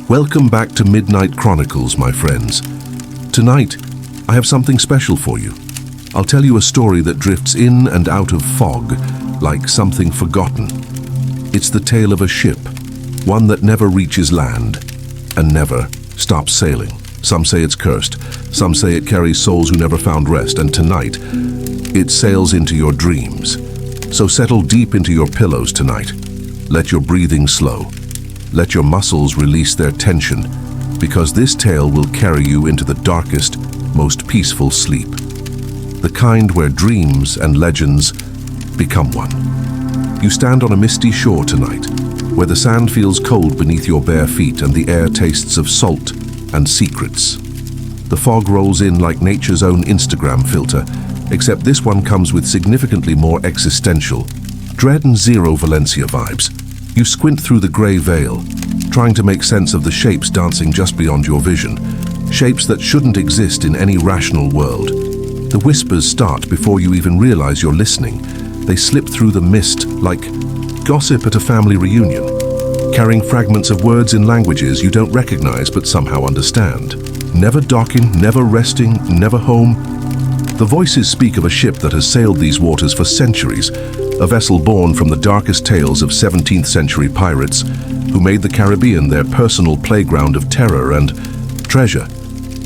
Welcome back to Midnight Chronicles, my friends. Tonight, I have something special for you. I'll tell you a story that drifts in and out of fog, like something forgotten. It's the tale of a ship, one that never reaches land and never stops sailing. Some say it's cursed, some say it carries souls who never found rest, and tonight, it sails into your dreams. So settle deep into your pillows tonight. Let your breathing slow. Let your muscles release their tension, because this tale will carry you into the darkest, most peaceful sleep. The kind where dreams and legends become one. You stand on a misty shore tonight, where the sand feels cold beneath your bare feet and the air tastes of salt and secrets. The fog rolls in like nature's own Instagram filter, except this one comes with significantly more existential, dread and zero Valencia vibes. You squint through the grey veil, trying to make sense of the shapes dancing just beyond your vision, shapes that shouldn't exist in any rational world. The whispers start before you even realize you're listening. They slip through the mist like gossip at a family reunion, carrying fragments of words in languages you don't recognize but somehow understand. Never docking, never resting, never home. The voices speak of a ship that has sailed these waters for centuries, a vessel born from the darkest tales of 17th century pirates who made the Caribbean their personal playground of terror and treasure.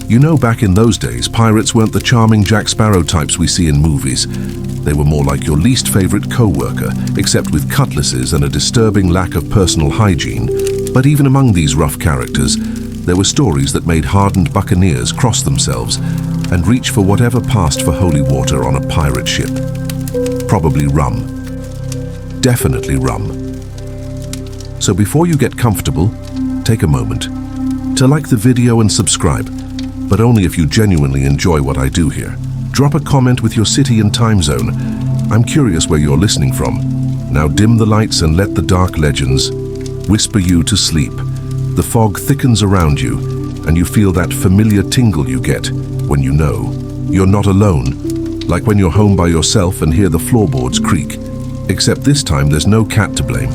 You know, back in those days, pirates weren't the charming Jack Sparrow types we see in movies. They were more like your least favorite co-worker, except with cutlasses and a disturbing lack of personal hygiene. But even among these rough characters, there were stories that made hardened buccaneers cross themselves and reach for whatever passed for holy water on a pirate ship. Probably rum. Definitely rum. So before you get comfortable, take a moment to like the video and subscribe, but only if you genuinely enjoy what I do here. Drop a comment with your city and time zone. I'm curious where you're listening from. Now dim the lights and let the dark legends whisper you to sleep. The fog thickens around you, and you feel that familiar tingle you get when you know you're not alone, like when you're home by yourself and hear the floorboards creak. Except this time there's no cat to blame.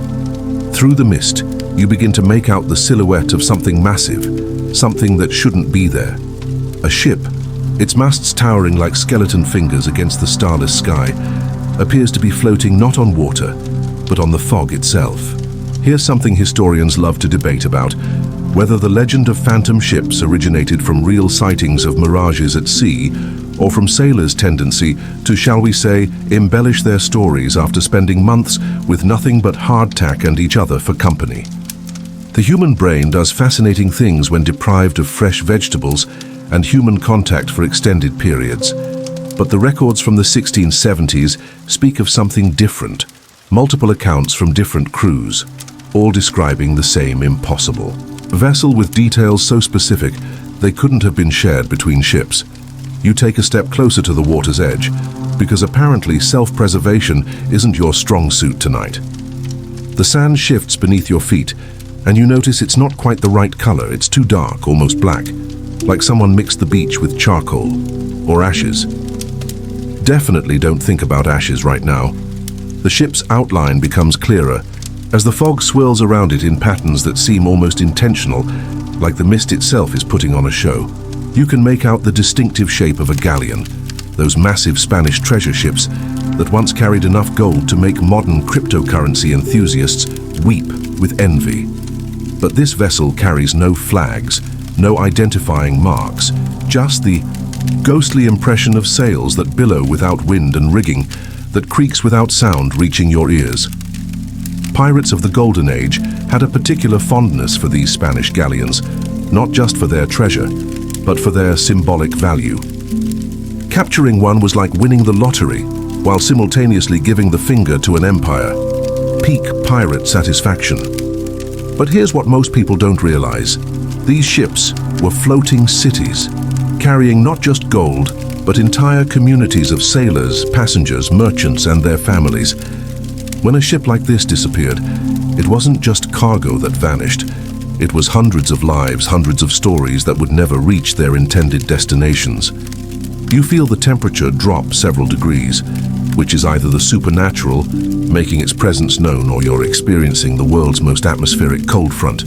Through the mist, you begin to make out the silhouette of something massive, something that shouldn't be there. A ship, its masts towering like skeleton fingers against the starless sky, appears to be floating not on water, but on the fog itself. Here's something historians love to debate about: whether the legend of phantom ships originated from real sightings of mirages at sea, or from sailors' tendency to, shall we say, embellish their stories after spending months with nothing but hardtack and each other for company. The human brain does fascinating things when deprived of fresh vegetables and human contact for extended periods. But the records from the 1670s speak of something different. Multiple accounts from different crews, all describing the same impossible. A vessel with details so specific they couldn't have been shared between ships. You take a step closer to the water's edge, because apparently self-preservation isn't your strong suit tonight. The sand shifts beneath your feet, and you notice it's not quite the right color. It's too dark, almost black, like someone mixed the beach with charcoal or ashes. Definitely don't think about ashes right now. The ship's outline becomes clearer as the fog swirls around it in patterns that seem almost intentional, like the mist itself is putting on a show. You can make out the distinctive shape of a galleon, those massive Spanish treasure ships that once carried enough gold to make modern cryptocurrency enthusiasts weep with envy. But this vessel carries no flags, no identifying marks, just the ghostly impression of sails that billow without wind and rigging that creaks without sound reaching your ears. Pirates of the Golden Age had a particular fondness for these Spanish galleons, not just for their treasure, but for their symbolic value. Capturing one was like winning the lottery, while simultaneously giving the finger to an empire. Peak pirate satisfaction. But here's what most people don't realize. These ships were floating cities, carrying not just gold, but entire communities of sailors, passengers, merchants, and their families. When a ship like this disappeared, it wasn't just cargo that vanished. It was hundreds of lives, hundreds of stories that would never reach their intended destinations. You feel the temperature drop several degrees, which is either the supernatural making its presence known, or you're experiencing the world's most atmospheric cold front.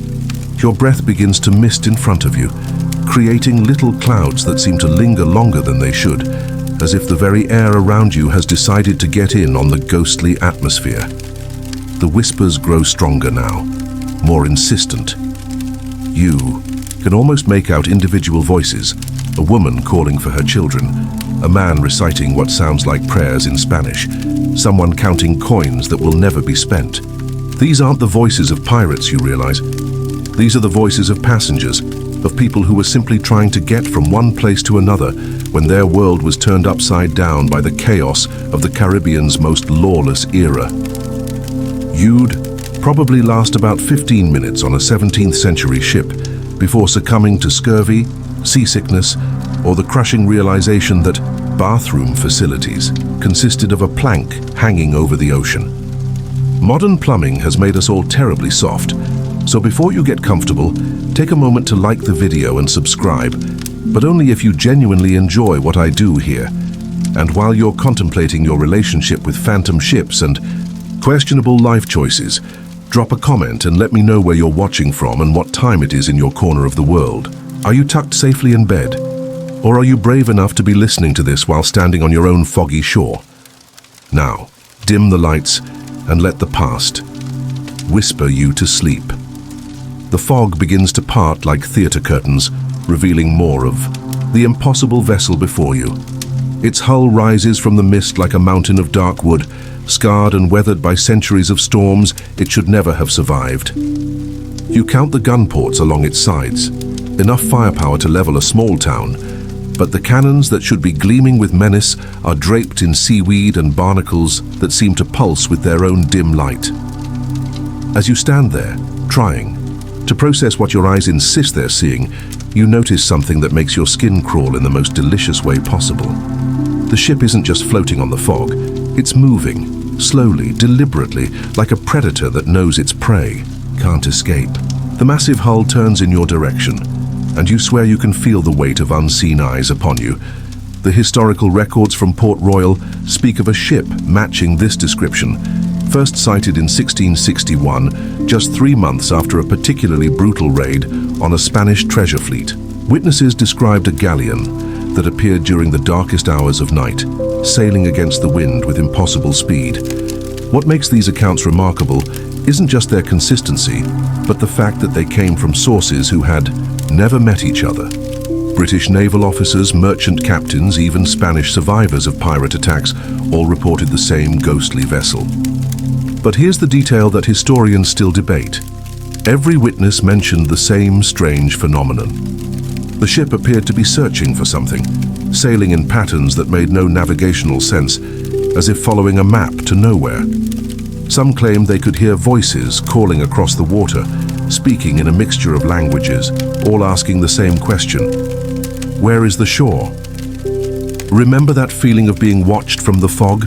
Your breath begins to mist in front of you, creating little clouds that seem to linger longer than they should, as if the very air around you has decided to get in on the ghostly atmosphere. The whispers grow stronger now, more insistent. You can almost make out individual voices, a woman calling for her children, a man reciting what sounds like prayers in Spanish, someone counting coins that will never be spent. These aren't the voices of pirates, you realize. These are the voices of passengers, of people who were simply trying to get from one place to another when their world was turned upside down by the chaos of the Caribbean's most lawless era. You'd probably last about 15 minutes on a 17th century ship before succumbing to scurvy, seasickness, or the crushing realization that bathroom facilities consisted of a plank hanging over the ocean. Modern plumbing has made us all terribly soft, so before you get comfortable, take a moment to like the video and subscribe, but only if you genuinely enjoy what I do here. And while you're contemplating your relationship with phantom ships and questionable life choices, drop a comment and let me know where you're watching from and what time it is in your corner of the world. Are you tucked safely in bed? Or are you brave enough to be listening to this while standing on your own foggy shore? Now, dim the lights and let the past whisper you to sleep. The fog begins to part like theater curtains, revealing more of the impossible vessel before you. Its hull rises from the mist like a mountain of dark wood, scarred and weathered by centuries of storms it should never have survived. You count the gun ports along its sides, enough firepower to level a small town, but the cannons that should be gleaming with menace are draped in seaweed and barnacles that seem to pulse with their own dim light. As you stand there, trying to process what your eyes insist they're seeing, you notice something that makes your skin crawl in the most delicious way possible. The ship isn't just floating on the fog, it's moving, slowly, deliberately, like a predator that knows its prey can't escape. The massive hull turns in your direction, and you swear you can feel the weight of unseen eyes upon you. The historical records from Port Royal speak of a ship matching this description, first sighted in 1661, just 3 months after a particularly brutal raid on a Spanish treasure fleet. Witnesses described a galleon that appeared during the darkest hours of night, sailing against the wind with impossible speed. What makes these accounts remarkable isn't just their consistency, but the fact that they came from sources who had never met each other. British naval officers, merchant captains, even Spanish survivors of pirate attacks all reported the same ghostly vessel. But here's the detail that historians still debate. Every witness mentioned the same strange phenomenon. The ship appeared to be searching for something, sailing in patterns that made no navigational sense, as if following a map to nowhere. Some claimed they could hear voices calling across the water, speaking in a mixture of languages, all asking the same question: where is the shore? Remember that feeling of being watched from the fog?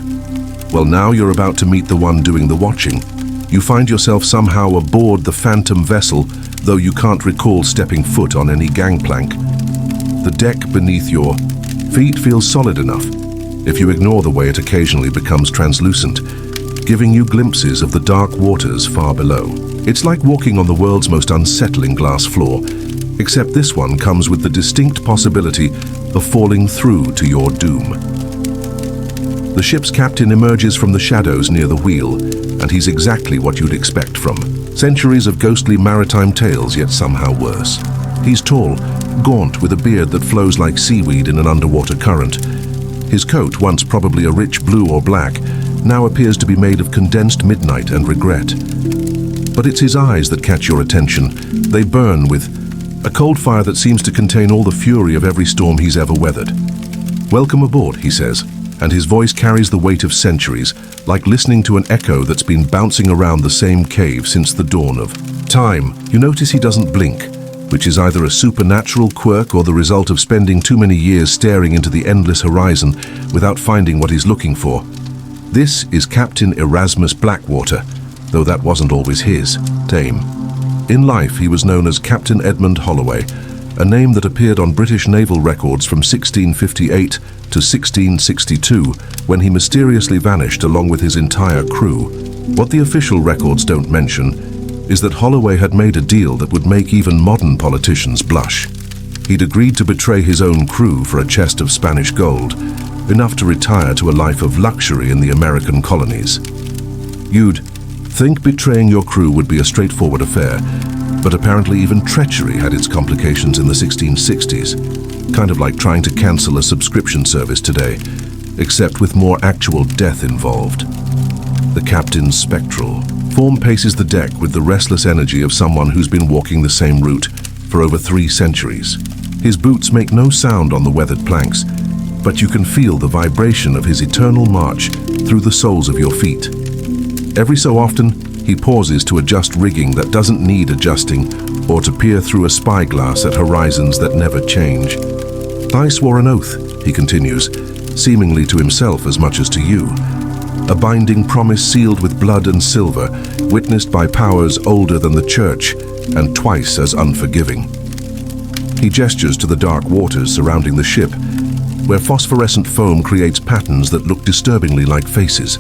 Well, now you're about to meet the one doing the watching. You find yourself somehow aboard the phantom vessel, though you can't recall stepping foot on any gangplank. The deck beneath your feet feels solid enough, if you ignore the way it occasionally becomes translucent, giving you glimpses of the dark waters far below. It's like walking on the world's most unsettling glass floor, except this one comes with the distinct possibility of falling through to your doom. The ship's captain emerges from the shadows near the wheel, and he's exactly what you'd expect from centuries of ghostly maritime tales, yet somehow worse. He's tall, gaunt, with a beard that flows like seaweed in an underwater current. His coat, once probably a rich blue or black, now appears to be made of condensed midnight and regret. But it's his eyes that catch your attention. They burn with a cold fire that seems to contain all the fury of every storm he's ever weathered. "Welcome aboard," he says, and his voice carries the weight of centuries, like listening to an echo that's been bouncing around the same cave since the dawn of time. You notice he doesn't blink, which is either a supernatural quirk or the result of spending too many years staring into the endless horizon without finding what he's looking for. This is Captain Erasmus Blackwater, though that wasn't always his name. In life, he was known as Captain Edmund Holloway, a name that appeared on British naval records from 1658 to 1662, when he mysteriously vanished along with his entire crew. What the official records don't mention is that Holloway had made a deal that would make even modern politicians blush. He'd agreed to betray his own crew for a chest of Spanish gold, enough to retire to a life of luxury in the American colonies. You'd think betraying your crew would be a straightforward affair, but apparently even treachery had its complications in the 1660s, kind of like trying to cancel a subscription service today, except with more actual death involved. The captain's spectral form paces the deck with the restless energy of someone who's been walking the same route for over 3 centuries. His boots make no sound on the weathered planks, but you can feel the vibration of his eternal march through the soles of your feet. Every so often, he pauses to adjust rigging that doesn't need adjusting or to peer through a spyglass at horizons that never change. I swore an oath, he continues, seemingly to himself as much as to you. A binding promise sealed with blood and silver, witnessed by powers older than the church and twice as unforgiving. He gestures to the dark waters surrounding the ship, where phosphorescent foam creates patterns that look disturbingly like faces.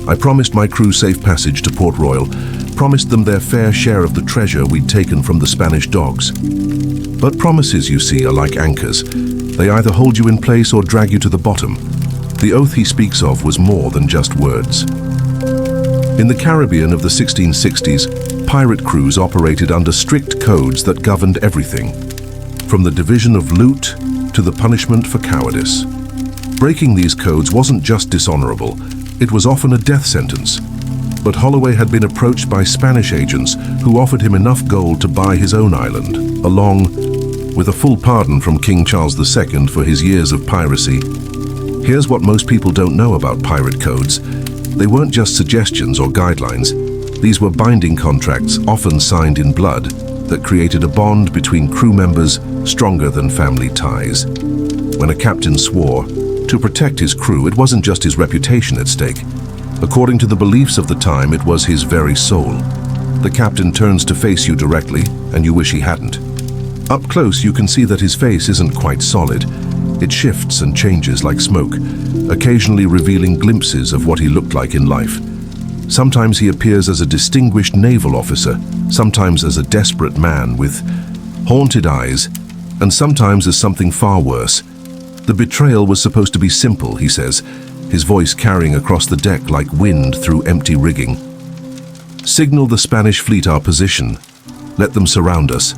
I promised my crew safe passage to Port Royal, promised them their fair share of the treasure we'd taken from the Spanish dogs. But promises, you see, are like anchors. They either hold you in place or drag you to the bottom. The oath he speaks of was more than just words. In the Caribbean of the 1660s, pirate crews operated under strict codes that governed everything, from the division of loot to the punishment for cowardice. Breaking these codes wasn't just dishonorable, it was often a death sentence. But Holloway had been approached by Spanish agents who offered him enough gold to buy his own island, along with a full pardon from King Charles II for his years of piracy. Here's what most people don't know about pirate codes. They weren't just suggestions or guidelines. These were binding contracts, often signed in blood, that created a bond between crew members stronger than family ties. When a captain swore, to protect his crew, it wasn't just his reputation at stake. According to the beliefs of the time, it was his very soul. The captain turns to face you directly, and you wish he hadn't. Up close, you can see that his face isn't quite solid. It shifts and changes like smoke, occasionally revealing glimpses of what he looked like in life. Sometimes he appears as a distinguished naval officer, sometimes as a desperate man with haunted eyes, and sometimes as something far worse. The betrayal was supposed to be simple, he says, his voice carrying across the deck like wind through empty rigging. Signal the Spanish fleet our position. Let them surround us.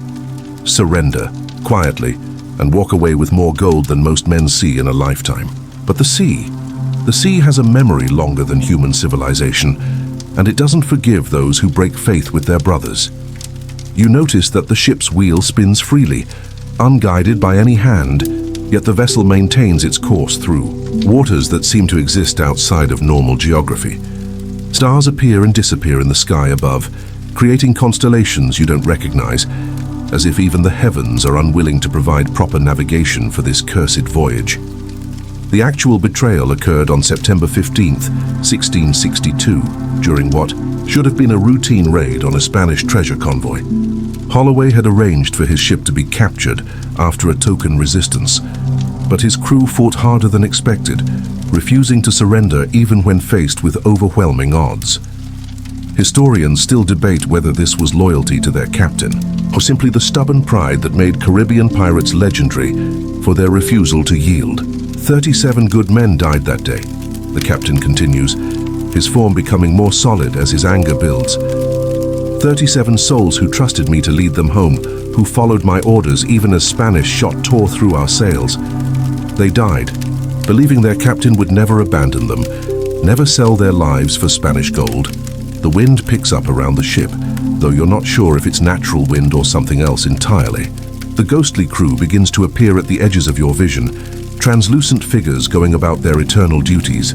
Surrender, quietly, and walk away with more gold than most men see in a lifetime. But the sea has a memory longer than human civilization, and it doesn't forgive those who break faith with their brothers. You notice that the ship's wheel spins freely, unguided by any hand, yet the vessel maintains its course through waters that seem to exist outside of normal geography. Stars appear and disappear in the sky above, creating constellations you don't recognize, as if even the heavens are unwilling to provide proper navigation for this cursed voyage. The actual betrayal occurred on September 15th, 1662, during what should have been a routine raid on a Spanish treasure convoy. Holloway had arranged for his ship to be captured after a token resistance, but his crew fought harder than expected, refusing to surrender even when faced with overwhelming odds. Historians still debate whether this was loyalty to their captain, or simply the stubborn pride that made Caribbean pirates legendary for their refusal to yield. 37 good men died that day, the captain continues, his form becoming more solid as his anger builds. 37 souls who trusted me to lead them home, who followed my orders even as Spanish shot tore through our sails. They died, believing their captain would never abandon them, never sell their lives for Spanish gold. The wind picks up around the ship, though you're not sure if it's natural wind or something else entirely. The ghostly crew begins to appear at the edges of your vision, translucent figures going about their eternal duties,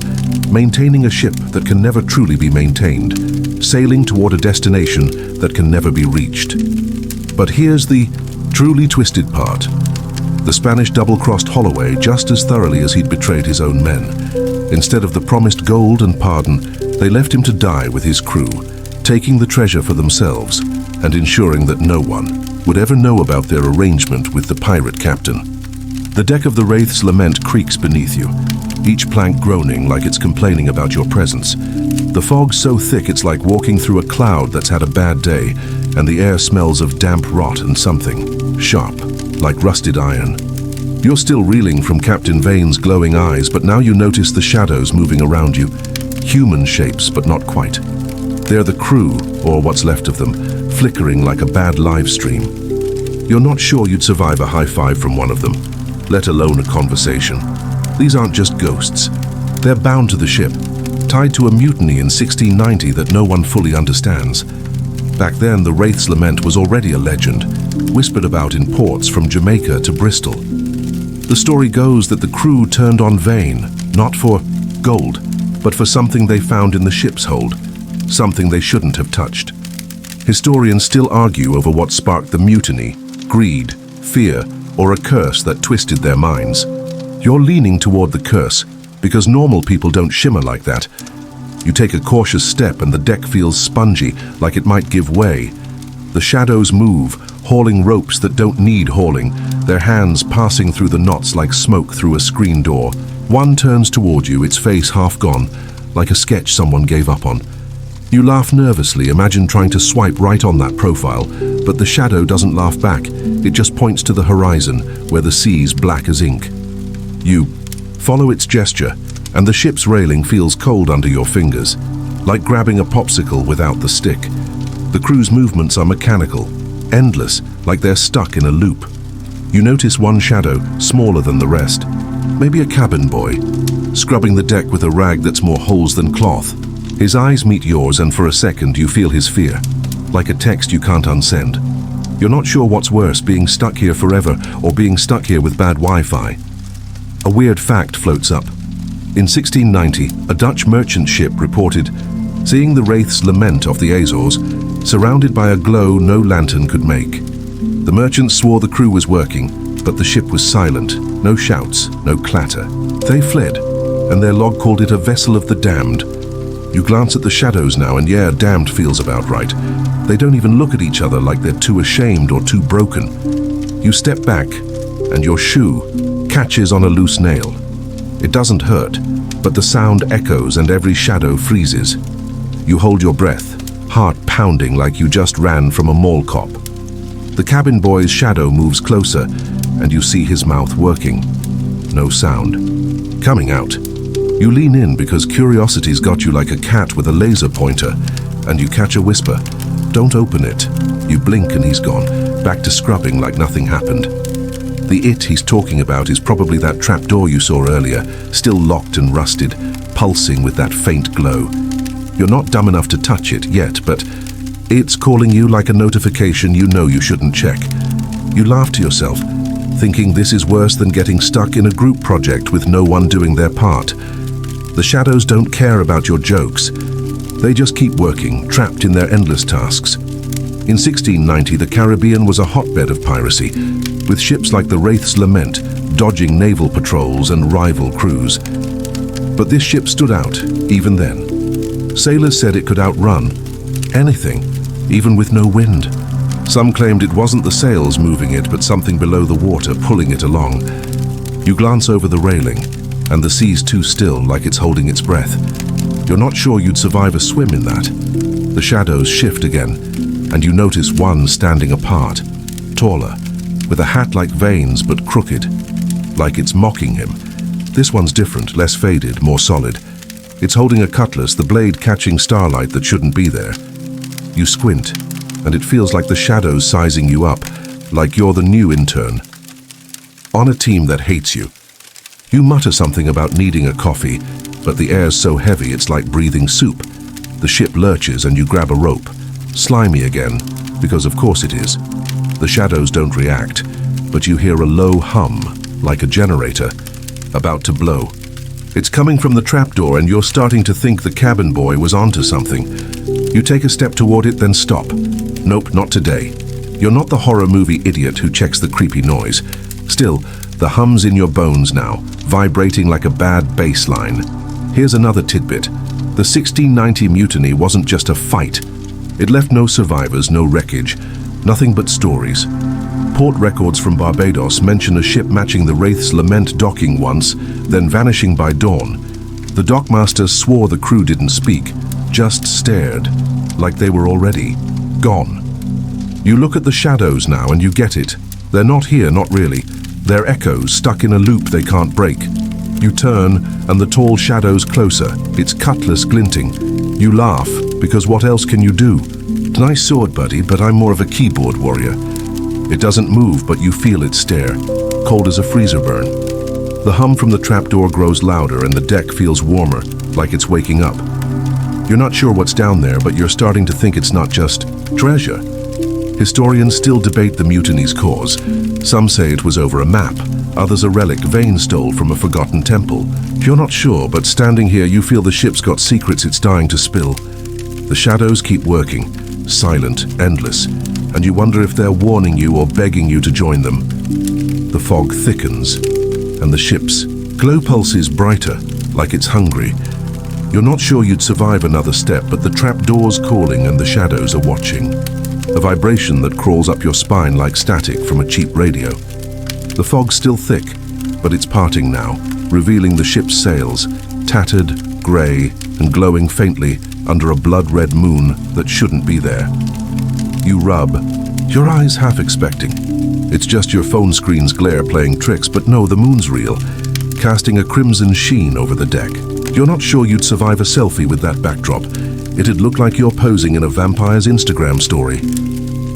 maintaining a ship that can never truly be maintained, sailing toward a destination that can never be reached. But here's the truly twisted part. The Spanish double-crossed Holloway just as thoroughly as he'd betrayed his own men. Instead of the promised gold and pardon, they left him to die with his crew, taking the treasure for themselves and ensuring that no one would ever know about their arrangement with the pirate captain. The deck of the Wraith's Lament creaks beneath you, each plank groaning like it's complaining about your presence. The fog's so thick it's like walking through a cloud that's had a bad day, and the air smells of damp rot and something sharp, like rusted iron. You're still reeling from Captain Vane's glowing eyes, but now you notice the shadows moving around you. Human shapes, but not quite. They're the crew, or what's left of them, flickering like a bad live stream. You're not sure you'd survive a high five from one of them, let alone a conversation. These aren't just ghosts. They're bound to the ship, tied to a mutiny in 1690 that no one fully understands. Back then, the Wraith's Lament was already a legend, whispered about in ports from Jamaica to Bristol. The story goes that the crew turned on Vane, not for gold, but for something they found in the ship's hold, something they shouldn't have touched. Historians still argue over what sparked the mutiny, greed, fear, or a curse that twisted their minds. You're leaning toward the curse, because normal people don't shimmer like that. You take a cautious step and the deck feels spongy, like it might give way. The shadows move, hauling ropes that don't need hauling, their hands passing through the knots like smoke through a screen door. One turns toward you, its face half gone, like a sketch someone gave up on. You laugh nervously, imagine trying to swipe right on that profile, but the shadow doesn't laugh back. It just points to the horizon, where the sea's black as ink. You follow its gesture, and the ship's railing feels cold under your fingers, like grabbing a popsicle without the stick. The crew's movements are mechanical, endless, like they're stuck in a loop. You notice one shadow, smaller than the rest. Maybe a cabin boy, scrubbing the deck with a rag that's more holes than cloth. His eyes meet yours, and for a second you feel his fear, like a text you can't unsend. You're not sure what's worse, being stuck here forever or being stuck here with bad Wi-Fi. A weird fact floats up. In 1690, a Dutch merchant ship reported seeing the Wraith's Lament off the Azores, surrounded by a glow no lantern could make. The merchants swore the crew was working, but the ship was silent, no shouts, no clatter. They fled, and their log called it a vessel of the damned. You glance at the shadows now, and yeah, damned feels about right. They don't even look at each other, like they're too ashamed or too broken. You step back, and your shoe catches on a loose nail. It doesn't hurt, but the sound echoes and every shadow freezes. You hold your breath, heart pounding like you just ran from a mall cop. The cabin boy's shadow moves closer, and you see his mouth working. No sound. Coming out. You lean in because curiosity's got you like a cat with a laser pointer, and you catch a whisper. Don't open it. You blink and he's gone, back to scrubbing like nothing happened. The it he's talking about is probably that trapdoor you saw earlier, still locked and rusted, pulsing with that faint glow. You're not dumb enough to touch it yet, but it's calling you like a notification you know you shouldn't check. You laugh to yourself, thinking this is worse than getting stuck in a group project with no one doing their part. The shadows don't care about your jokes. They just keep working, trapped in their endless tasks. In 1690, the Caribbean was a hotbed of piracy, with ships like the Wraith's Lament dodging naval patrols and rival crews. But this ship stood out, even then. Sailors said it could outrun anything, even with no wind. Some claimed it wasn't the sails moving it, but something below the water pulling it along. You glance over the railing, and the sea's too still, like it's holding its breath. You're not sure you'd survive a swim in that. The shadows shift again, and you notice one standing apart, taller, with a hat like Vane's but crooked, like it's mocking him. This one's different, less faded, more solid. It's holding a cutlass, the blade catching starlight that shouldn't be there. You squint, and it feels like the shadows sizing you up, like you're the new intern on a team that hates you. You mutter something about needing a coffee, but the air's so heavy it's like breathing soup. The ship lurches and you grab a rope. Slimy again, because of course it is. The shadows don't react, but you hear a low hum, like a generator, about to blow. It's coming from the trapdoor, and you're starting to think the cabin boy was onto something. You take a step toward it, then stop. Nope, not today. You're not the horror movie idiot who checks the creepy noise. Still, the hum's in your bones now, vibrating like a bad bass line. Here's another tidbit. The 1690 mutiny wasn't just a fight. It left no survivors, no wreckage, nothing but stories. Port records from Barbados mention a ship matching the Wraith's Lament docking once, then vanishing by dawn. The dockmaster swore the crew didn't speak, just stared, like they were already gone. You look at the shadows now and you get it. They're not here, not really. They're echoes stuck in a loop they can't break. You turn, and the tall shadow's closer, its cutlass glinting. You laugh, because what else can you do? Nice sword, buddy, but I'm more of a keyboard warrior. It doesn't move, but you feel it stare, cold as a freezer burn. The hum from the trapdoor grows louder, and the deck feels warmer, like it's waking up. You're not sure what's down there, but you're starting to think it's not just treasure. Historians still debate the mutiny's cause. Some say it was over a map, others a relic Vane stole from a forgotten temple. You're not sure, but standing here you feel the ship's got secrets it's dying to spill. The shadows keep working, silent, endless, and you wonder if they're warning you or begging you to join them. The fog thickens, and the ship's glow pulses brighter, like it's hungry. You're not sure you'd survive another step, but the trapdoor's calling and the shadows are watching. A vibration that crawls up your spine like static from a cheap radio. The fog's still thick, but it's parting now, revealing the ship's sails, tattered, grey, and glowing faintly under a blood-red moon that shouldn't be there. You rub, your eyes half expecting. It's just your phone screen's glare playing tricks, but no, the moon's real, casting a crimson sheen over the deck. You're not sure you'd survive a selfie with that backdrop. It'd look like you're posing in a vampire's Instagram story.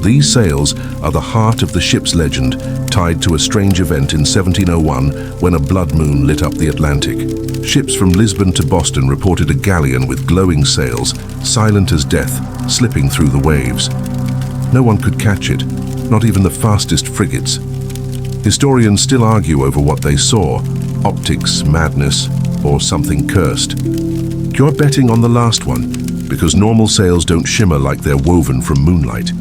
These sails are the heart of the ship's legend, tied to a strange event in 1701 when a blood moon lit up the Atlantic. Ships from Lisbon to Boston reported a galleon with glowing sails, silent as death, slipping through the waves. No one could catch it, not even the fastest frigates. Historians still argue over what they saw, optics, madness, or something cursed. You're betting on the last one, because normal sails don't shimmer like they're woven from moonlight.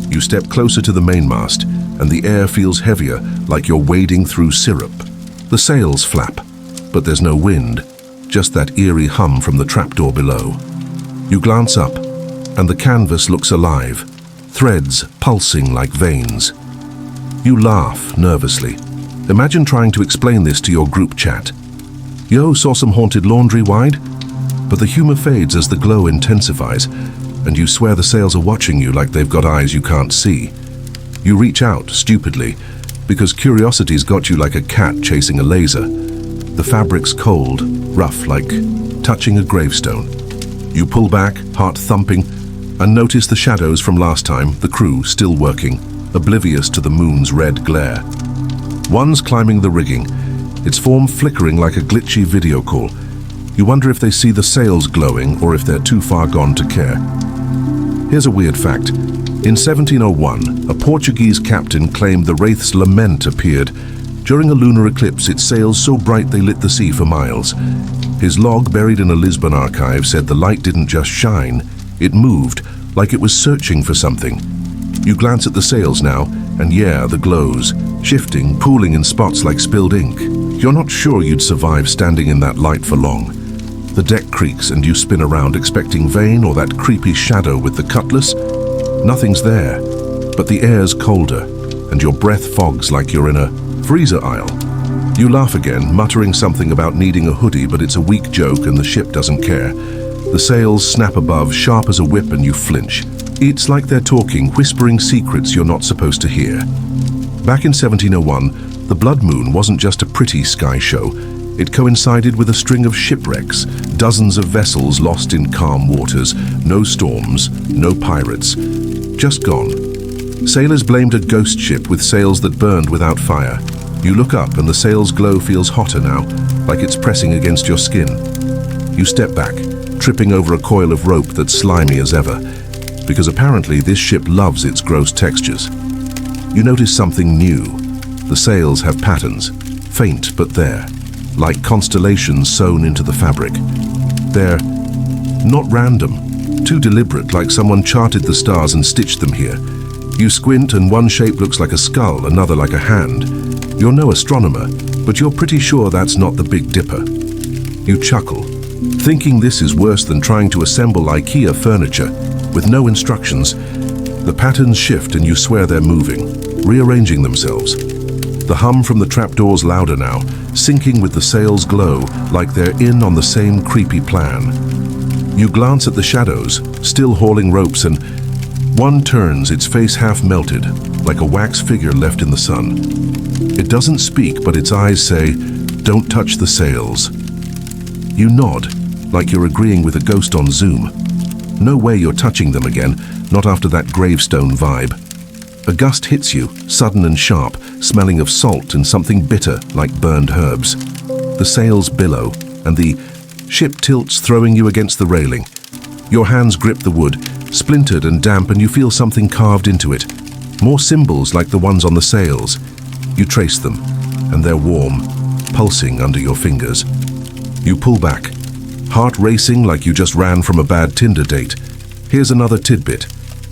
You step closer to the mainmast, and the air feels heavier, like you're wading through syrup. The sails flap, but there's no wind, just that eerie hum from the trapdoor below. You glance up, and the canvas looks alive, threads pulsing like veins. You laugh nervously. Imagine trying to explain this to your group chat. Yo, saw some haunted laundry wide? But the humor fades as the glow intensifies, and you swear the sails are watching you like they've got eyes you can't see. You reach out, stupidly, because curiosity's got you like a cat chasing a laser. The fabric's cold, rough, like touching a gravestone. You pull back, heart thumping, and notice the shadows from last time, the crew still working, oblivious to the moon's red glare. One's climbing the rigging, its form flickering like a glitchy video call. You wonder if they see the sails glowing or if they're too far gone to care. Here's a weird fact. In 1701, a Portuguese captain claimed the Wraith's Lament appeared. During a lunar eclipse, its sails so bright they lit the sea for miles. His log, buried in a Lisbon archive, said the light didn't just shine, it moved, like it was searching for something. You glance at the sails now, and yeah, the glows, shifting, pooling in spots like spilled ink. You're not sure you'd survive standing in that light for long. The deck creaks and you spin around expecting Vane or that creepy shadow with the cutlass. Nothing's there, but the air's colder, and your breath fogs like you're in a freezer aisle. You laugh again, muttering something about needing a hoodie, but it's a weak joke and the ship doesn't care. The sails snap above, sharp as a whip, and you flinch. It's like they're talking, whispering secrets you're not supposed to hear. Back in 1701, the blood moon wasn't just a pretty sky show. It coincided with a string of shipwrecks, dozens of vessels lost in calm waters, no storms, no pirates, just gone. Sailors blamed a ghost ship with sails that burned without fire. You look up and the sail's glow feels hotter now, like it's pressing against your skin. You step back, tripping over a coil of rope that's slimy as ever, because apparently this ship loves its gross textures. You notice something new. The sails have patterns, faint but there, like constellations sewn into the fabric. They're not random, too deliberate, like someone charted the stars and stitched them here. You squint and one shape looks like a skull, another like a hand. You're no astronomer, but you're pretty sure that's not the Big Dipper. You chuckle, thinking this is worse than trying to assemble IKEA furniture with no instructions. The patterns shift and you swear they're moving. rearranging themselves. The hum from the trapdoor's louder now, syncing with the sail's glow like they're in on the same creepy plan. You glance at the shadows, still hauling ropes, and one turns, its face half melted, like a wax figure left in the sun. It doesn't speak, but its eyes say, "Don't touch the sails." You nod, like you're agreeing with a ghost on Zoom. No way you're touching them again, not after that gravestone vibe. A gust hits you, sudden and sharp, smelling of salt and something bitter like burned herbs. The sails billow, and the ship tilts, throwing you against the railing. Your hands grip the wood, splintered and damp, and you feel something carved into it. More symbols like the ones on the sails. You trace them, and they're warm, pulsing under your fingers. You pull back, heart racing like you just ran from a bad Tinder date. Here's another tidbit.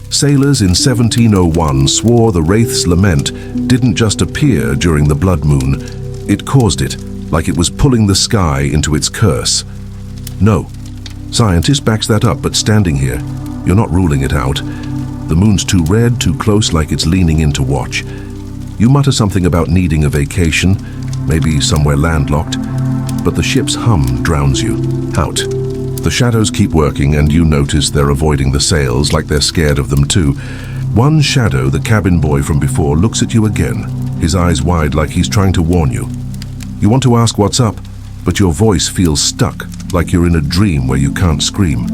Sailors in 1701 swore the Wraith's lament didn't just appear during the blood moon. It caused it, like it was pulling the sky into its curse. No. Scientist backs that up, but standing here, you're not ruling it out. The moon's too red, too close, like it's leaning in to watch. You mutter something about needing a vacation, maybe somewhere landlocked, but the ship's hum drowns you out. The shadows keep working, and you notice they're avoiding the sails, like they're scared of them too. One shadow, the cabin boy from before, looks at you again, his eyes wide like he's trying to warn you. You want to ask what's up, but your voice feels stuck, like you're in a dream where you can't scream.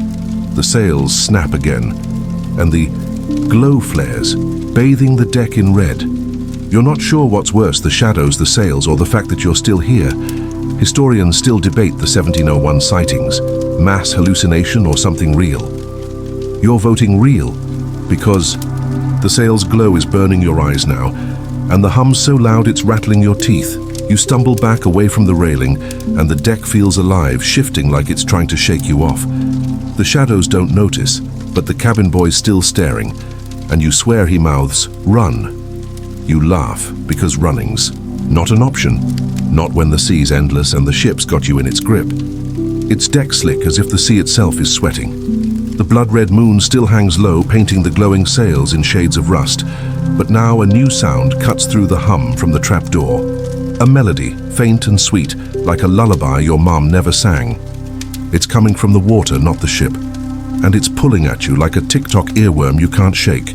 The sails snap again, and the glow flares, bathing the deck in red. You're not sure what's worse, the shadows, the sails, or the fact that you're still here. Historians still debate the 1701 sightings, mass hallucination or something real. You're voting real, because the sail's glow is burning your eyes now, and the hum's so loud it's rattling your teeth. You stumble back away from the railing, and the deck feels alive, shifting like it's trying to shake you off. The shadows don't notice, but the cabin boy's still staring, and you swear he mouths, "Run." You laugh, because running's not an option, not when the sea's endless and the ship's got you in its grip. Its deck slick as if the sea itself is sweating. The blood-red moon still hangs low, painting the glowing sails in shades of rust, but now a new sound cuts through the hum from the trapdoor. A melody, faint and sweet, like a lullaby your mom never sang. It's coming from the water, not the ship, and it's pulling at you like a TikTok earworm you can't shake.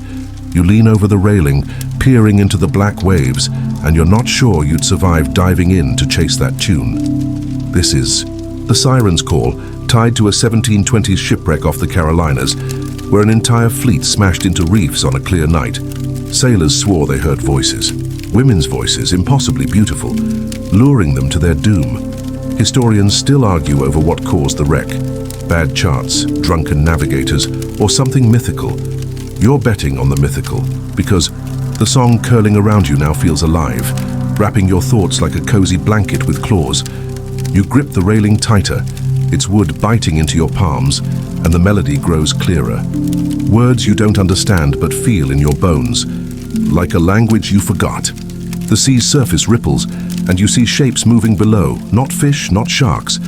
You lean over the railing, peering into the black waves, and you're not sure you'd survive diving in to chase that tune. This is the siren's call, tied to a 1720s shipwreck off the Carolinas, where an entire fleet smashed into reefs on a clear night. Sailors swore they heard voices. Women's voices, impossibly beautiful, luring them to their doom. Historians still argue over what caused the wreck. Bad charts, drunken navigators, or something mythical. You're betting on the mythical, because the song curling around you now feels alive, wrapping your thoughts like a cozy blanket with claws. You grip the railing tighter, its wood biting into your palms, and the melody grows clearer. Words you don't understand but feel in your bones, like a language you forgot. The sea's surface ripples, and you see shapes moving below, not fish, not sharks,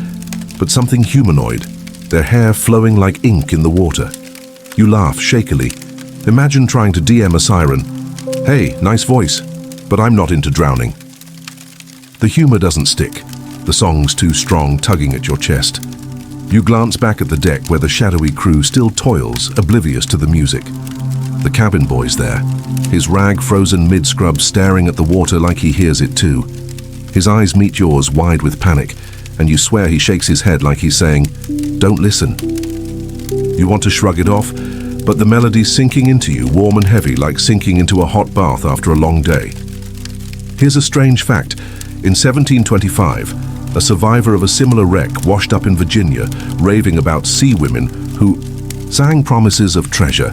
but something humanoid, their hair flowing like ink in the water. You laugh shakily. Imagine trying to DM a siren. "Hey, nice voice, but I'm not into drowning." The humor doesn't stick. The song's too strong, tugging at your chest. You glance back at the deck where the shadowy crew still toils, oblivious to the music. The cabin boy's there, his rag frozen mid-scrub, staring at the water like he hears it too. His eyes meet yours, wide with panic, and you swear he shakes his head like he's saying, "Don't listen." You want to shrug it off, but the melody's sinking into you, warm and heavy, like sinking into a hot bath after a long day. Here's a strange fact. In 1725, a survivor of a similar wreck washed up in Virginia, raving about sea women who sang promises of treasure.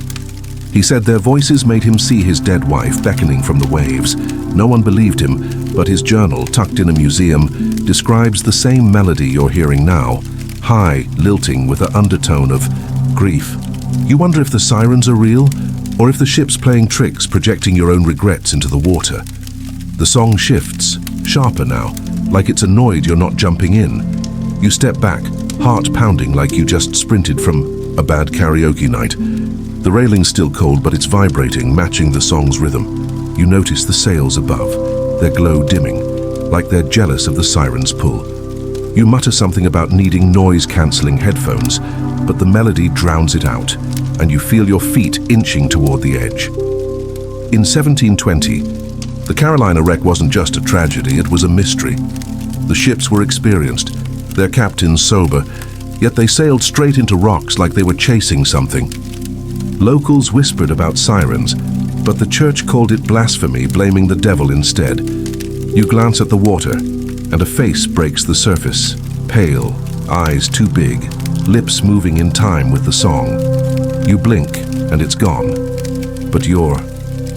He said their voices made him see his dead wife beckoning from the waves. No one believed him, but his journal, tucked in a museum, describes the same melody you're hearing now, high, lilting with an undertone of grief. You wonder if the sirens are real, or if the ship's playing tricks, projecting your own regrets into the water. The song shifts, sharper now, like it's annoyed you're not jumping in. You step back, heart pounding like you just sprinted from a bad karaoke night. The railing's still cold, but it's vibrating, matching the song's rhythm. You notice the sails above, their glow dimming, like they're jealous of the siren's pull. You mutter something about needing noise-canceling headphones, but the melody drowns it out, and you feel your feet inching toward the edge. In 1720, the Carolina wreck wasn't just a tragedy, it was a mystery. The ships were experienced, their captains sober, yet they sailed straight into rocks like they were chasing something. Locals whispered about sirens, but the church called it blasphemy, blaming the devil instead. You glance at the water, and a face breaks the surface, pale, eyes too big, lips moving in time with the song. You blink, and it's gone. But your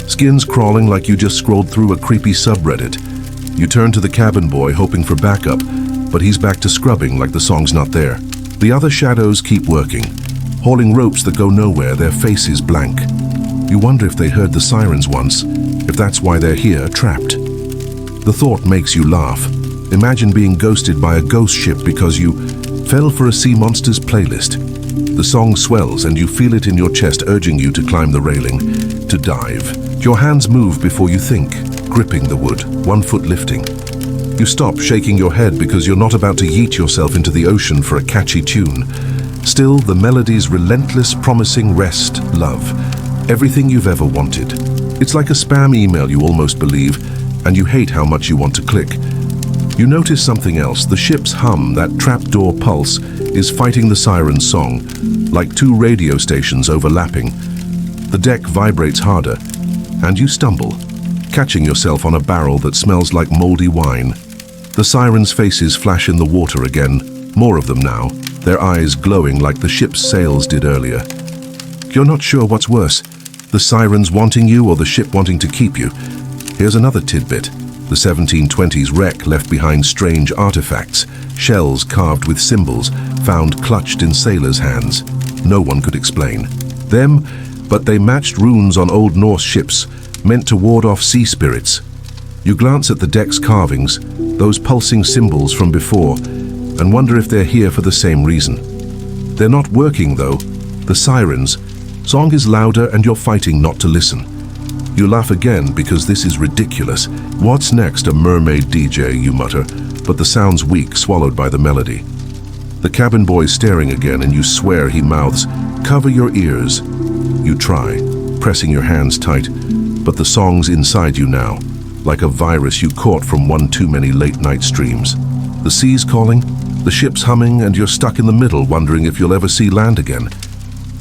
skin's crawling like you just scrolled through a creepy subreddit. You turn to the cabin boy, hoping for backup, but he's back to scrubbing like the song's not there. The other shadows keep working, hauling ropes that go nowhere, their faces blank. You wonder if they heard the sirens once, if that's why they're here, trapped. The thought makes you laugh. Imagine being ghosted by a ghost ship because you fell for a sea monster's playlist. The song swells and you feel it in your chest, urging you to climb the railing, to dive. Your hands move before you think, gripping the wood, one foot lifting. You stop, shaking your head because you're not about to yeet yourself into the ocean for a catchy tune. Still, the melody's relentless, promising rest, love, everything you've ever wanted. It's like a spam email you almost believe, and you hate how much you want to click. You notice something else. The ship's hum, that trapdoor pulse, is fighting the siren's song, like two radio stations overlapping. The deck vibrates harder, and you stumble, catching yourself on a barrel that smells like moldy wine. The sirens' faces flash in the water again, more of them now, their eyes glowing like the ship's sails did earlier. You're not sure what's worse, the sirens wanting you or the ship wanting to keep you. Here's another tidbit. The 1720s wreck left behind strange artifacts, shells carved with symbols, found clutched in sailors' hands. No one could explain them, but they matched runes on Old Norse ships, meant to ward off sea spirits. You glance at the deck's carvings, those pulsing symbols from before, and wonder if they're here for the same reason. They're not working though. The sirens' song is louder and you're fighting not to listen. You laugh again because this is ridiculous. What's next, a mermaid DJ, you mutter, but the sound's weak, swallowed by the melody. The cabin boy's staring again and you swear he mouths, "Cover your ears." You try, pressing your hands tight, but the song's inside you now, like a virus you caught from one too many late-night streams. The sea's calling, the ship's humming, and you're stuck in the middle, wondering if you'll ever see land again.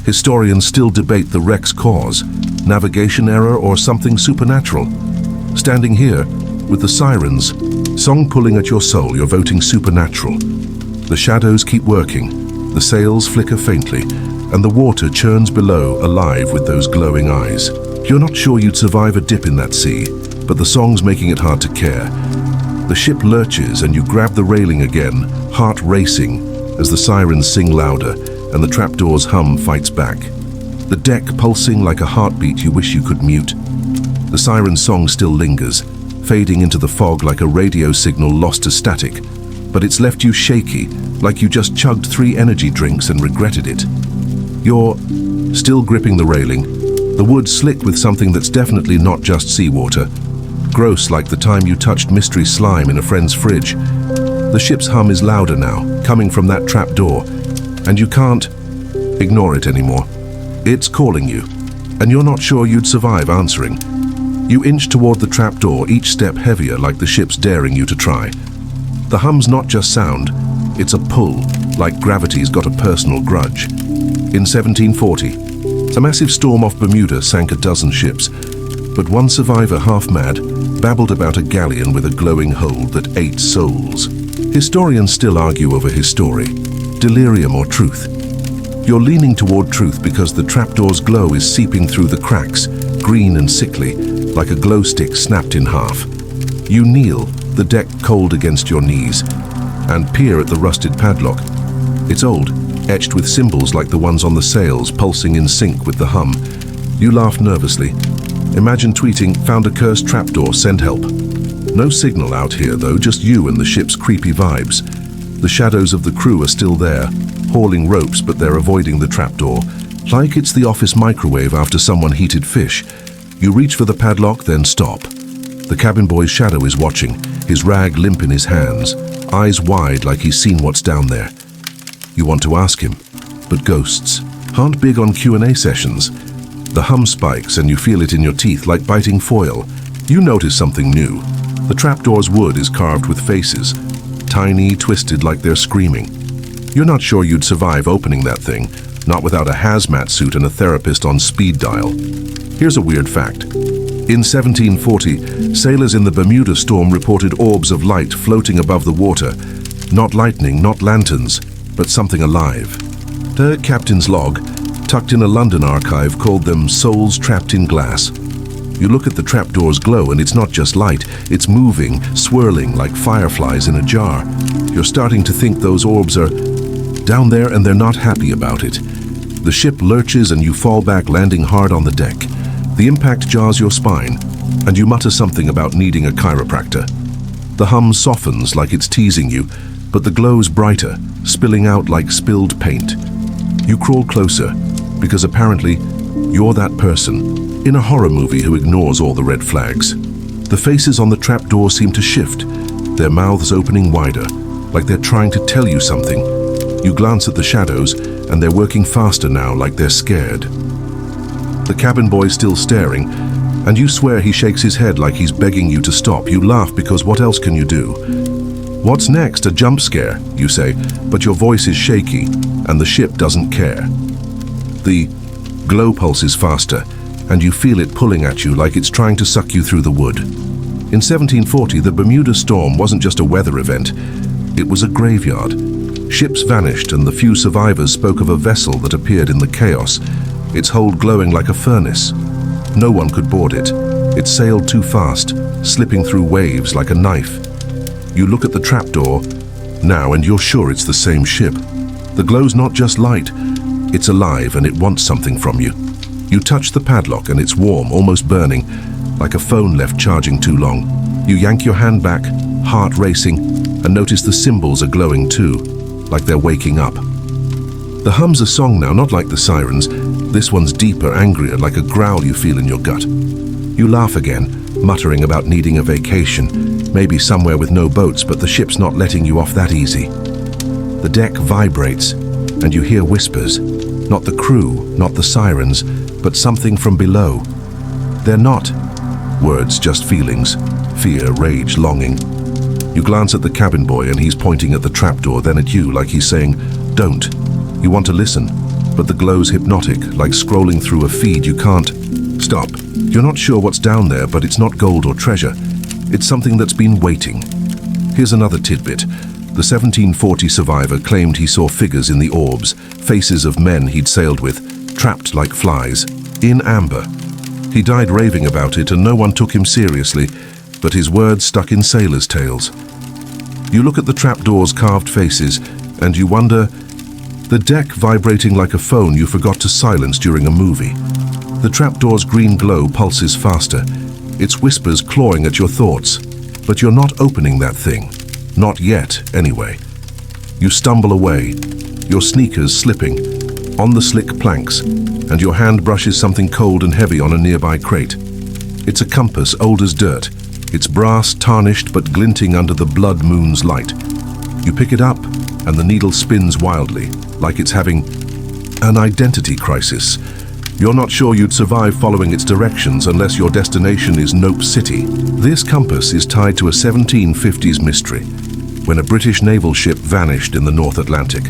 Historians still debate the wreck's cause, navigation error or something supernatural. Standing here, with the sirens, song pulling at your soul, you're voting supernatural. The shadows keep working, the sails flicker faintly, and the water churns below, alive with those glowing eyes. You're not sure you'd survive a dip in that sea, but the song's making it hard to care. The ship lurches and you grab the railing again, heart racing, as the sirens sing louder and the trapdoor's hum fights back. The deck pulsing like a heartbeat you wish you could mute. The siren's song still lingers, fading into the fog like a radio signal lost to static, but it's left you shaky, like you just chugged 3 energy drinks and regretted it. You're still gripping the railing, the wood slick with something that's definitely not just seawater. Gross like the time you touched mystery slime in a friend's fridge. The ship's hum is louder now, coming from that trapdoor, and you can't ignore it anymore. It's calling you, and you're not sure you'd survive answering. You inch toward the trapdoor, each step heavier like the ship's daring you to try. The hum's not just sound, it's a pull, like gravity's got a personal grudge. In 1740, a massive storm off Bermuda sank a dozen ships, but one survivor, half mad, babbled about a galleon with a glowing hold that ate souls. Historians still argue over his story, delirium or truth. You're leaning toward truth because the trapdoor's glow is seeping through the cracks, green and sickly, like a glow stick snapped in half. You kneel, the deck cold against your knees, and peer at the rusted padlock. It's old, etched with symbols like the ones on the sails, pulsing in sync with the hum. You laugh nervously. Imagine tweeting, "Found a cursed trapdoor, send help." No signal out here though, just you and the ship's creepy vibes. The shadows of the crew are still there, hauling ropes, but they're avoiding the trapdoor, like it's the office microwave after someone heated fish. You reach for the padlock, then stop. The cabin boy's shadow is watching, his rag limp in his hands, eyes wide like he's seen what's down there. You want to ask him, but ghosts aren't big on Q&A sessions. The hum spikes and you feel it in your teeth like biting foil. You notice something new. The trapdoor's wood is carved with faces, tiny, twisted like they're screaming. You're not sure you'd survive opening that thing, not without a hazmat suit and a therapist on speed dial. Here's a weird fact. In 1740, sailors in the Bermuda storm reported orbs of light floating above the water. Not lightning, not lanterns, but something alive. The captain's log, tucked in a London archive, called them souls trapped in glass. You look at the trapdoor's glow and it's not just light, it's moving, swirling like fireflies in a jar. You're starting to think those orbs are down there and they're not happy about it. The ship lurches and you fall back, landing hard on the deck. The impact jars your spine, and you mutter something about needing a chiropractor. The hum softens like it's teasing you, but the glow's brighter, spilling out like spilled paint. You crawl closer, because apparently you're that person in a horror movie who ignores all the red flags. The faces on the trapdoor seem to shift, their mouths opening wider, like they're trying to tell you something. You glance at the shadows, and they're working faster now, like they're scared. The cabin boy's still staring, and you swear he shakes his head like he's begging you to stop. You laugh because what else can you do? What's next? A jump scare, you say, but your voice is shaky, and the ship doesn't care. The glow pulses faster, and you feel it pulling at you like it's trying to suck you through the wood. In 1740, the Bermuda storm wasn't just a weather event, it was a graveyard. Ships vanished, and the few survivors spoke of a vessel that appeared in the chaos, its hold glowing like a furnace. No one could board it. It sailed too fast, slipping through waves like a knife. You look at the trapdoor now and you're sure it's the same ship. The glow's not just light, it's alive and it wants something from you. You touch the padlock and it's warm, almost burning, like a phone left charging too long. You yank your hand back, heart racing, and notice the symbols are glowing too, like they're waking up. The hum's a song now, not like the sirens. This one's deeper, angrier, like a growl you feel in your gut. You laugh again, muttering about needing a vacation, maybe somewhere with no boats, but the ship's not letting you off that easy. The deck vibrates, and you hear whispers. Not the crew, not the sirens, but something from below. They're not words, just feelings. Fear, rage, longing. You glance at the cabin boy and he's pointing at the trapdoor, then at you like he's saying, "Don't." You want to listen, but the glow's hypnotic, like scrolling through a feed you can't stop. You're not sure what's down there, but it's not gold or treasure. It's something that's been waiting. Here's another tidbit. The 1740 survivor claimed he saw figures in the orbs, faces of men he'd sailed with, trapped like flies, in amber. He died raving about it and no one took him seriously, but his words stuck in sailors' tales. You look at the trapdoor's carved faces and you wonder, the deck vibrating like a phone you forgot to silence during a movie. The trapdoor's green glow pulses faster, its whispers clawing at your thoughts, but you're not opening that thing. Not yet, anyway. You stumble away, your sneakers slipping, on the slick planks, and your hand brushes something cold and heavy on a nearby crate. It's a compass, old as dirt, its brass tarnished but glinting under the blood moon's light. You pick it up, and the needle spins wildly, like it's having an identity crisis. You're not sure you'd survive following its directions unless your destination is Nope City. This compass is tied to a 1750s mystery, when a British naval ship vanished in the North Atlantic,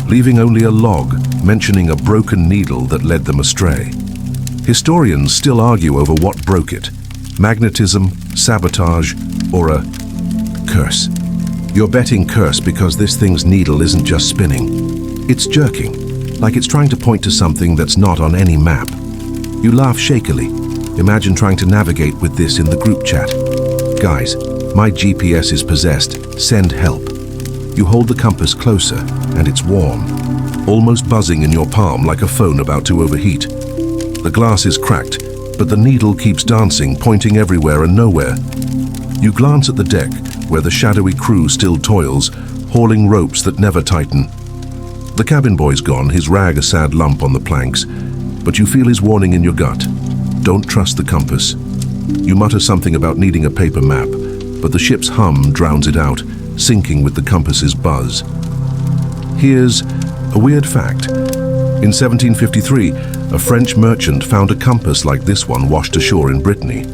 leaving only a log mentioning a broken needle that led them astray. Historians still argue over what broke it: magnetism, sabotage, or a curse. You're betting curse because this thing's needle isn't just spinning. It's jerking, like it's trying to point to something that's not on any map. You laugh shakily. Imagine trying to navigate with this in the group chat. "Guys, my GPS is possessed. Send help." You hold the compass closer, and it's warm, almost buzzing in your palm like a phone about to overheat. The glass is cracked, but the needle keeps dancing, pointing everywhere and nowhere. You glance at the deck, where the shadowy crew still toils, hauling ropes that never tighten. The cabin boy's gone, his rag a sad lump on the planks, but you feel his warning in your gut. don't trust the compass. You mutter something about needing a paper map, but the ship's hum drowns it out, syncing with the compass's buzz. Here's a weird fact. In 1753, a French merchant found a compass like this one washed ashore in Brittany,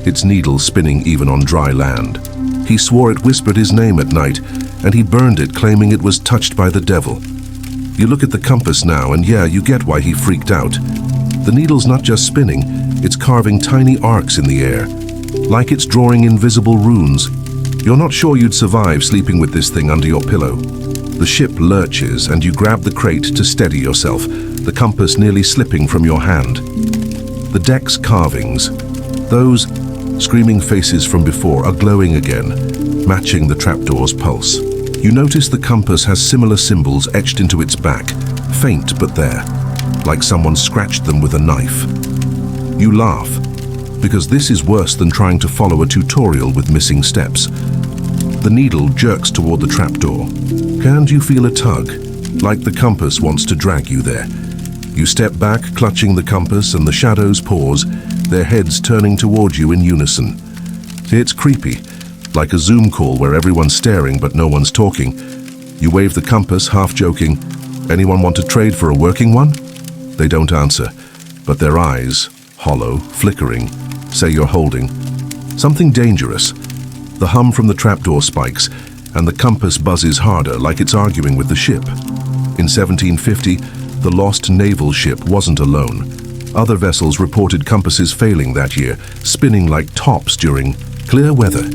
its needle spinning even on dry land. He swore it whispered his name at night, and he burned it, claiming it was touched by the devil. You look at the compass now, and yeah, you get why he freaked out. The needle's not just spinning, it's carving tiny arcs in the air, like it's drawing invisible runes. You're not sure you'd survive sleeping with this thing under your pillow. The ship lurches, and you grab the crate to steady yourself, the compass nearly slipping from your hand. The deck's carvings, those screaming faces from before, are glowing again, matching the trapdoor's pulse. You notice the compass has similar symbols etched into its back, faint but there, like someone scratched them with a knife. You laugh, because this is worse than trying to follow a tutorial with missing steps. The needle jerks toward the trapdoor, and you feel a tug, like the compass wants to drag you there. You step back, clutching the compass, and the shadows pause, their heads turning toward you in unison. It's creepy, like a Zoom call where everyone's staring but no one's talking. You wave the compass, half joking, "Anyone want to trade for a working one?" They don't answer, but their eyes, hollow, flickering, say you're holding something dangerous. The hum from the trapdoor spikes, and the compass buzzes harder, like it's arguing with the ship. In 1750, the lost naval ship wasn't alone. Other vessels reported compasses failing that year, spinning like tops during clear weather.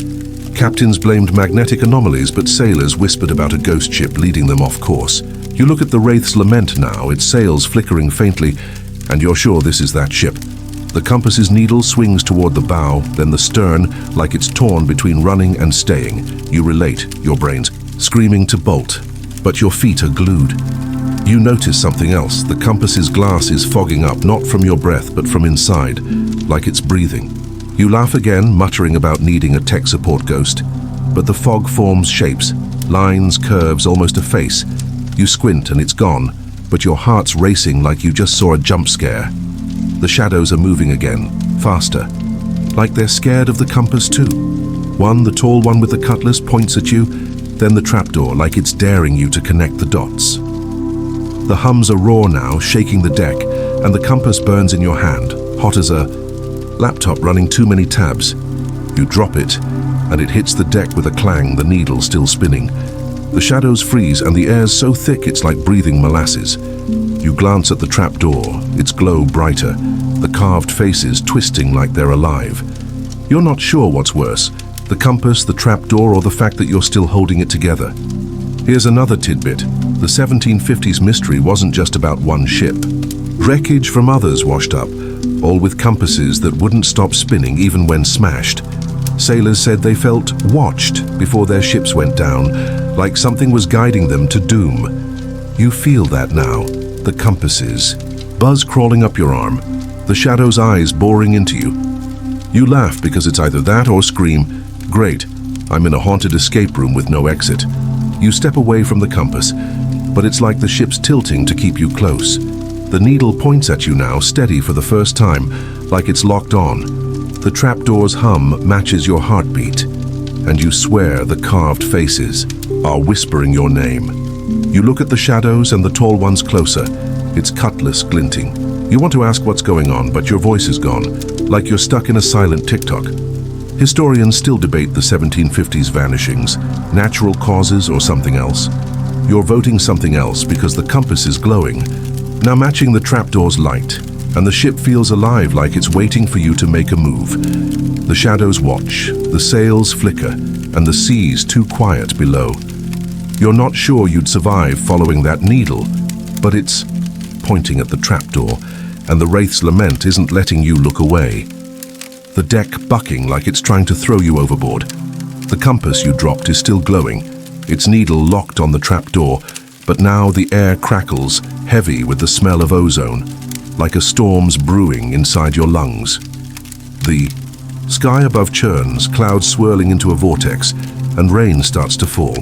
Captains blamed magnetic anomalies, but sailors whispered about a ghost ship leading them off course. You look at the Wraith's lament now, its sails flickering faintly, and you're sure this is that ship. The compass's needle swings toward the bow, then the stern, like it's torn between running and staying. You relate, your brains screaming to bolt, but your feet are glued. You notice something else. The compass's glass is fogging up, not from your breath, but from inside, like it's breathing. You laugh again, muttering about needing a tech support ghost, but the fog forms shapes, lines, curves, almost a face. You squint and it's gone, but your heart's racing like you just saw a jump scare. The shadows are moving again, faster, like they're scared of the compass too. One, the tall one with the cutlass, points at you, then the trapdoor, like it's daring you to connect the dots. The hums are raw now, shaking the deck, and the compass burns in your hand, hot as a laptop running too many tabs. You drop it, and it hits the deck with a clang, the needle still spinning. The shadows freeze, and the air's so thick it's like breathing molasses. You glance at the trapdoor, its glow brighter, the carved faces twisting like they're alive. You're not sure what's worse, the compass, the trapdoor, or the fact that you're still holding it together. Here's another tidbit. The 1750s mystery wasn't just about one ship. Wreckage from others washed up, all with compasses that wouldn't stop spinning even when smashed. Sailors said they felt watched before their ships went down, like something was guiding them to doom. You feel that now, the compasses. Buzz crawling up your arm, the shadow's eyes boring into you. You laugh because it's either that or scream, "Great, I'm in a haunted escape room with no exit." You step away from the compass, but it's like the ship's tilting to keep you close. The needle points at you now, steady for the first time, like it's locked on. The trapdoor's hum matches your heartbeat, and you swear the carved faces are whispering your name. You look at the shadows and the tall one's closer, its cutlass glinting. You want to ask what's going on, but your voice is gone, like you're stuck in a silent TikTok. Historians still debate the 1750s vanishings, natural causes or something else. You're voting something else because the compass is glowing, now matching the trapdoor's light, and the ship feels alive like it's waiting for you to make a move. The shadows watch, the sails flicker, and the sea's too quiet below. You're not sure you'd survive following that needle, but it's pointing at the trapdoor, and the Wraith's lament isn't letting you look away. The deck bucking like it's trying to throw you overboard. The compass you dropped is still glowing, its needle locked on the trapdoor, but now the air crackles, heavy with the smell of ozone, like a storm's brewing inside your lungs. The sky above churns, clouds swirling into a vortex, and rain starts to fall.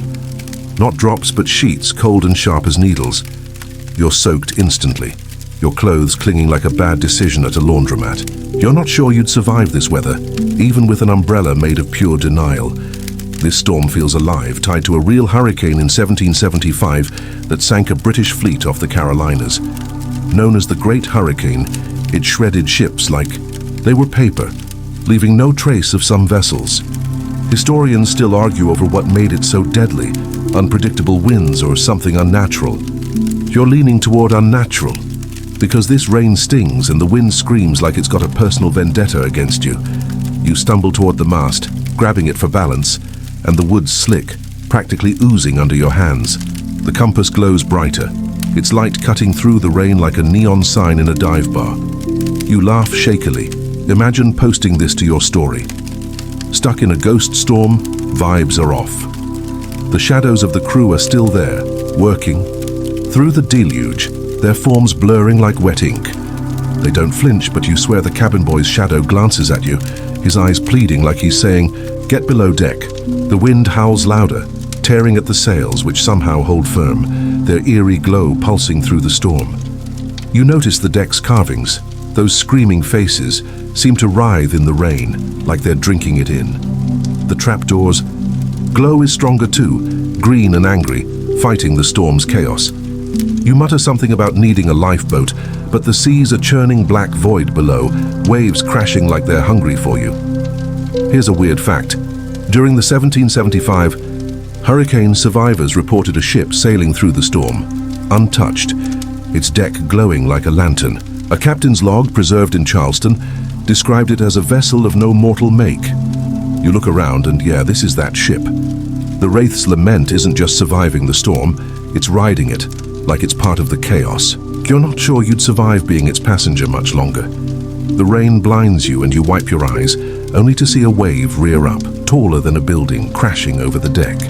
Not drops, but sheets, cold and sharp as needles. You're soaked instantly. your clothes clinging like a bad decision at a laundromat. You're not sure you'd survive this weather, even with an umbrella made of pure denial. This storm feels alive, tied to a real hurricane in 1775 that sank a British fleet off the Carolinas. Known as the Great Hurricane, it shredded ships like they were paper, leaving no trace of some vessels. Historians still argue over what made it so deadly, unpredictable winds or something unnatural. You're leaning toward unnatural, because this rain stings and the wind screams like it's got a personal vendetta against you. You stumble toward the mast, grabbing it for balance, and the wood's slick, practically oozing under your hands. The compass glows brighter, its light cutting through the rain like a neon sign in a dive bar. You laugh shakily. Imagine posting this to your story. Stuck in a ghost storm, vibes are off. The shadows of the crew are still there, working. Through the deluge, their forms blurring like wet ink. They don't flinch, but you swear the cabin boy's shadow glances at you, his eyes pleading like he's saying, "Get below deck." The wind howls louder, tearing at the sails which somehow hold firm, their eerie glow pulsing through the storm. You notice the deck's carvings. Those screaming faces seem to writhe in the rain, like they're drinking it in. The trapdoors' glow is stronger too, green and angry, fighting the storm's chaos. You mutter something about needing a lifeboat, but the sea's a churning black void below, waves crashing like they're hungry for you. Here's a weird fact. During the 1775 hurricane, survivors reported a ship sailing through the storm, untouched, its deck glowing like a lantern. A captain's log preserved in Charleston described it as a vessel of no mortal make. You look around and yeah, this is that ship. The Wraith's lament isn't just surviving the storm, it's riding it, like it's part of the chaos. You're not sure you'd survive being its passenger much longer. The rain blinds you and you wipe your eyes, only to see a wave rear up, taller than a building, crashing over the deck.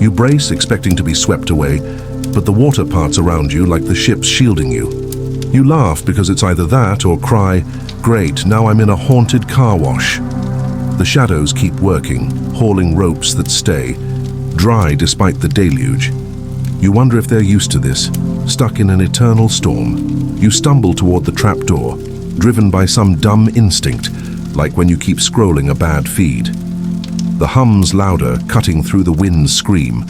You brace, expecting to be swept away, but the water parts around you like the ship's shielding you. You laugh because it's either that or cry, "Great, now I'm in a haunted car wash." The shadows keep working, hauling ropes that stay, dry despite the deluge. You wonder if they're used to this, stuck in an eternal storm. You stumble toward the trapdoor, driven by some dumb instinct, like when you keep scrolling a bad feed. The hum's louder, cutting through the wind's scream,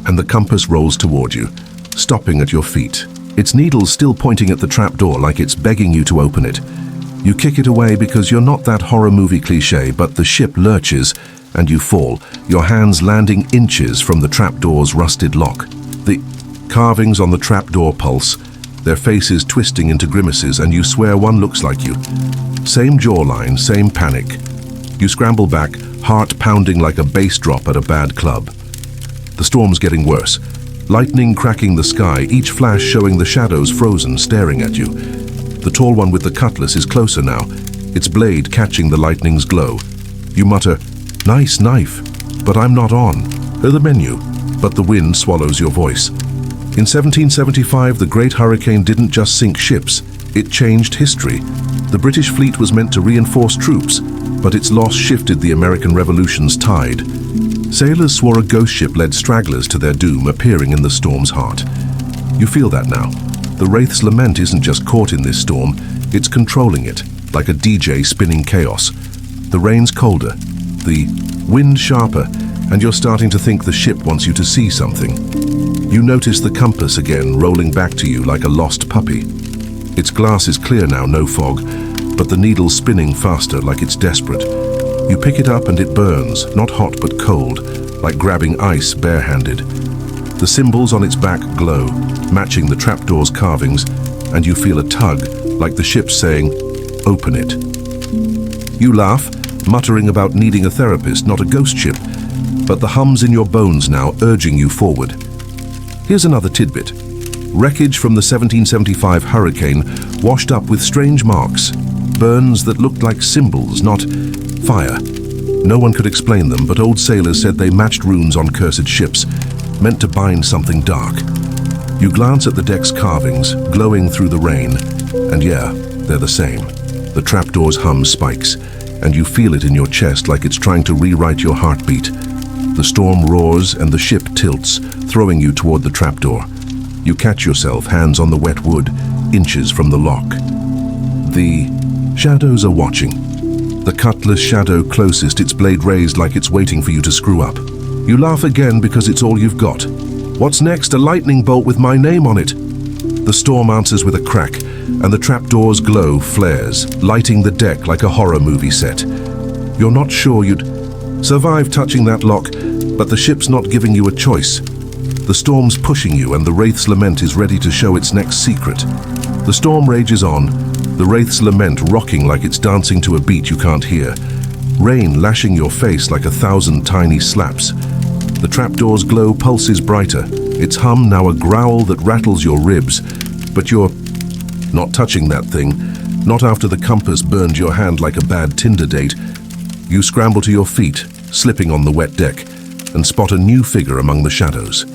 and the compass rolls toward you, stopping at your feet. Its needle's still pointing at the trapdoor like it's begging you to open it. You kick it away because you're not that horror movie cliché, but the ship lurches and you fall, your hands landing inches from the trapdoor's rusted lock. The carvings on the trapdoor pulse, their faces twisting into grimaces, and you swear one looks like you. Same jawline, same panic. You scramble back, heart pounding like a bass drop at a bad club. The storm's getting worse. Lightning cracking the sky, each flash showing the shadows frozen, staring at you. The tall one with the cutlass is closer now, its blade catching the lightning's glow. You mutter, "Nice knife, but I'm not on." The menu, but the wind swallows your voice. In 1775, the Great Hurricane didn't just sink ships, it changed history. The British fleet was meant to reinforce troops, but its loss shifted the American Revolution's tide. Sailors swore a ghost ship led stragglers to their doom, appearing in the storm's heart. You feel that now. The Wraith's lament isn't just caught in this storm, it's controlling it, like a DJ spinning chaos. The rain's colder, the wind sharper, and you're starting to think the ship wants you to see something. You notice the compass again, rolling back to you like a lost puppy. Its glass is clear now, no fog, but the needle's spinning faster, like it's desperate. You pick it up and it burns, not hot but cold, like grabbing ice barehanded. The symbols on its back glow, matching the trapdoor's carvings, and you feel a tug, like the ship saying, "Open it." You laugh, muttering about needing a therapist, not a ghost ship, but the hum's in your bones now, urging you forward. Here's another tidbit. Wreckage from the 1775 hurricane washed up with strange marks, burns that looked like symbols, not fire. No one could explain them, but old sailors said they matched runes on cursed ships, meant to bind something dark. You glance at the deck's carvings, glowing through the rain, and yeah, they're the same. The trapdoor's hum spikes, and you feel it in your chest like it's trying to rewrite your heartbeat. The storm roars and the ship tilts, throwing you toward the trapdoor. You catch yourself, hands on the wet wood, inches from the lock. The shadows are watching. The cutlass shadow closest, its blade raised like it's waiting for you to screw up. You laugh again because it's all you've got. What's next? A lightning bolt with my name on it. The storm answers with a crack, and the trapdoor's glow flares, lighting the deck like a horror movie set. You're not sure you'd survive touching that lock, but the ship's not giving you a choice. The storm's pushing you, and the Wraith's lament is ready to show its next secret. The storm rages on, the Wraith's lament rocking like it's dancing to a beat you can't hear. Rain lashing your face like 1,000 tiny slaps. The trapdoor's glow pulses brighter, its hum now a growl that rattles your ribs. But you're not touching that thing, not after the compass burned your hand like a bad Tinder date. You scramble to your feet, slipping on the wet deck, and spot a new figure among the shadows.